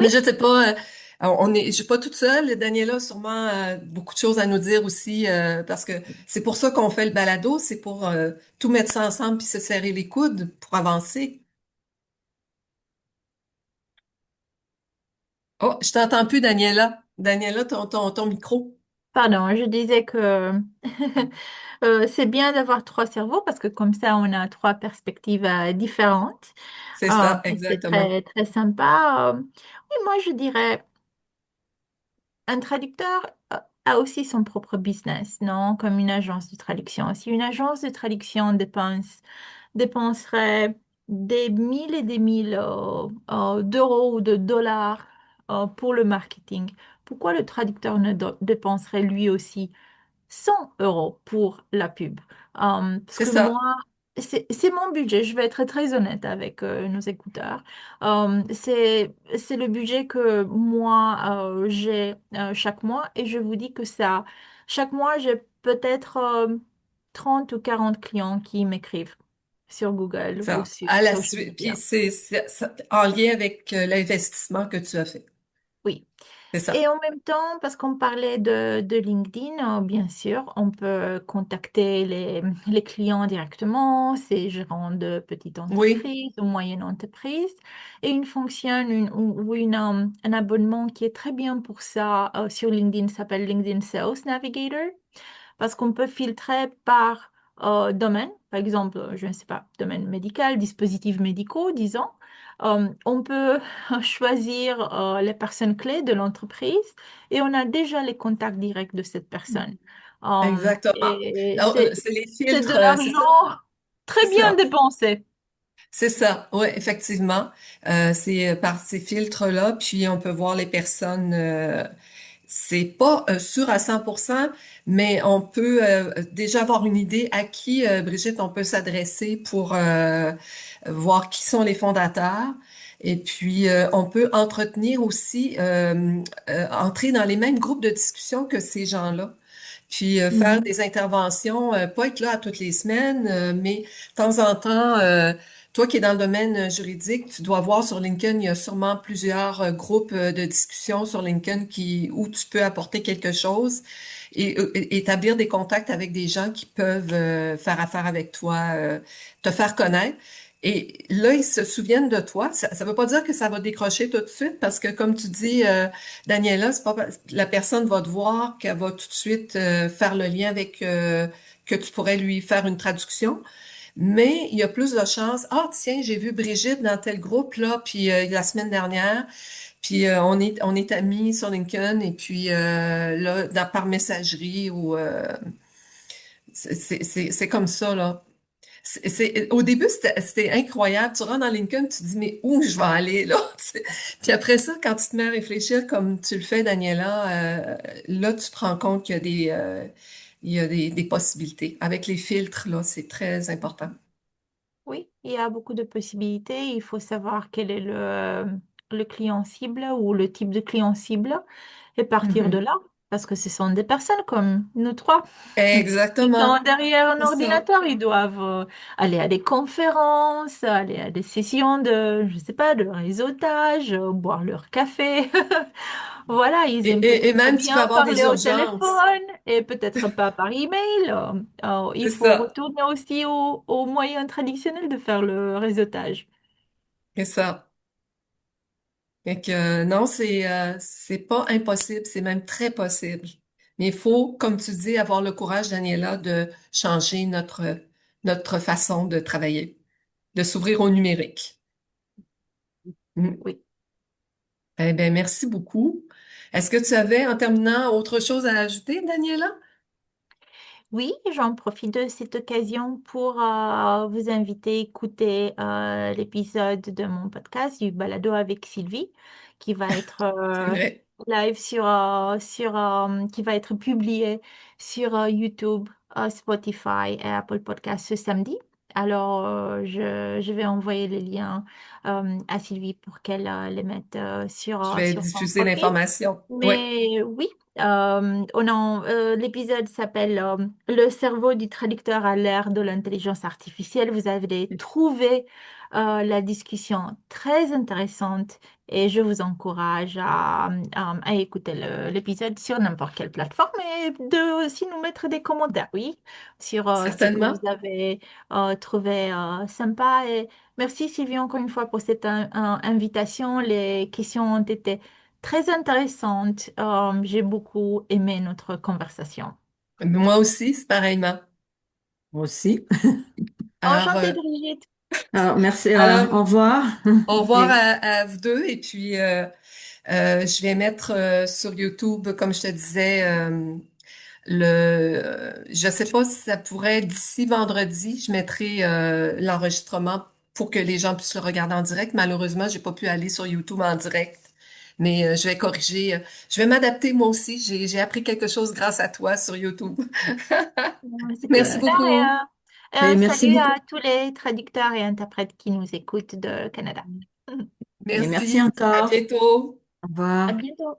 Mais je sais pas, je suis pas toute seule. Daniela a sûrement beaucoup de choses à nous dire aussi, parce que c'est pour ça qu'on fait le balado, c'est pour tout mettre ça ensemble puis se serrer les coudes pour avancer. Oh, je t'entends plus, Daniela. Daniela, ton micro. Pardon, je disais que c'est bien d'avoir trois cerveaux parce que comme ça, on a trois perspectives différentes. C'est ça, Et c'est exactement. très, très sympa. Oui, moi, je dirais, un traducteur a aussi son propre business, non? Comme une agence de traduction. Si une agence de traduction dépenserait des mille et des mille d'euros ou de dollars pour le marketing, pourquoi le traducteur ne dépenserait lui aussi 100 € pour la pub? Parce C'est que moi, ça. c'est mon budget, je vais être très honnête avec nos écouteurs. C'est le budget que moi j'ai chaque mois et je vous dis que ça, chaque mois j'ai peut-être 30 ou 40 clients qui m'écrivent sur Google ou Ça, sur à la social suite, puis media. en lien avec l'investissement que tu as fait. Oui. C'est Et ça. en même temps, parce qu'on parlait de LinkedIn, bien sûr, on peut contacter les clients directement, ces gérants de petites Oui, entreprises ou moyennes entreprises. Et une fonction ou un abonnement qui est très bien pour ça sur LinkedIn s'appelle LinkedIn Sales Navigator parce qu'on peut filtrer par domaine, par exemple, je ne sais pas, domaine médical, dispositifs médicaux, disons. On peut choisir les personnes clés de l'entreprise et on a déjà les contacts directs de cette personne. exactement. Et Non, c'est les c'est de filtres, c'est ça. l'argent C'est très bien ça. dépensé. C'est ça, oui, effectivement. C'est par ces filtres-là, puis on peut voir les personnes. C'est pas sûr à 100%, mais on peut déjà avoir une idée à qui, Brigitte, on peut s'adresser pour voir qui sont les fondateurs. Et puis, on peut entretenir aussi, entrer dans les mêmes groupes de discussion que ces gens-là. Puis faire Mhm. des interventions, pas être là à toutes les semaines, mais de temps en temps, toi qui es dans le domaine juridique, tu dois voir sur LinkedIn, il y a sûrement plusieurs groupes de discussion sur LinkedIn où tu peux apporter quelque chose et établir des contacts avec des gens qui peuvent faire affaire avec toi, te faire connaître. Et là, ils se souviennent de toi. Ça ne veut pas dire que ça va décrocher tout de suite parce que, comme tu dis, Daniela, c'est pas, la personne va te voir qu'elle va tout de suite faire le lien avec que tu pourrais lui faire une traduction. Mais il y a plus de chances. Ah, tiens, j'ai vu Brigitte dans tel groupe là, puis la semaine dernière, puis on est amis sur LinkedIn et puis là par messagerie ou c'est comme ça là. Au début, c'était incroyable. Tu rentres dans LinkedIn, tu te dis, mais où je vais aller, là? Puis après ça, quand tu te mets à réfléchir comme tu le fais, Daniela, là, tu te rends compte qu'il y a des possibilités. Avec les filtres, là, c'est très important. Oui, il y a beaucoup de possibilités. Il faut savoir quel est le client cible ou le type de client cible et partir de Mhm. là, parce que ce sont des personnes comme nous trois. Ils sont Exactement. derrière un C'est ça. ordinateur, ils doivent aller à des conférences, aller à des sessions de, je sais pas, de réseautage, boire leur café. Voilà, ils Et, aiment et peut-être même, tu peux bien avoir des parler au urgences. téléphone et peut-être pas par email. Il C'est faut ça. retourner aussi aux moyens traditionnels de faire le réseautage. C'est ça. Fait que non, c'est pas impossible, c'est même très possible. Mais il faut, comme tu dis, avoir le courage, Daniela, de changer notre façon de travailler, de s'ouvrir au numérique. Mm. Oui. Eh bien, merci beaucoup. Est-ce que tu avais, en terminant, autre chose à ajouter, Daniela? Oui, j'en profite de cette occasion pour vous inviter à écouter l'épisode de mon podcast du Balado avec Sylvie, qui va être C'est vrai. live qui va être publié sur YouTube, Spotify et Apple Podcasts ce samedi. Alors, je vais envoyer les liens à Sylvie pour qu'elle les mette Je vais sur son diffuser profil. l'information. Oui, Mais oui, l'épisode s'appelle Le cerveau du traducteur à l'ère de l'intelligence artificielle. Vous avez trouvé la discussion très intéressante et je vous encourage à écouter l'épisode sur n'importe quelle plateforme et de aussi nous mettre des commentaires, oui, sur ce que vous certainement. avez trouvé sympa. Et merci Sylvie encore une fois pour cette invitation. Les questions ont été très intéressante. J'ai beaucoup aimé notre conversation. Moi aussi, c'est pareillement. Moi aussi. Alors, Enchantée, Brigitte. Alors, merci. alors, Au revoir. au revoir Et à vous deux et puis je vais mettre sur YouTube, comme je te disais, je sais pas si ça pourrait d'ici vendredi, je mettrai l'enregistrement pour que les gens puissent le regarder en direct. Malheureusement, j'ai pas pu aller sur YouTube en direct, mais je vais corriger. Je vais m'adapter moi aussi. J'ai appris quelque chose grâce à toi sur YouTube. C'était Merci super. Et, beaucoup. Ben, merci Salut beaucoup. à tous les traducteurs et interprètes qui nous écoutent de Canada. Et merci Merci, à encore. bientôt. Au À revoir. bientôt.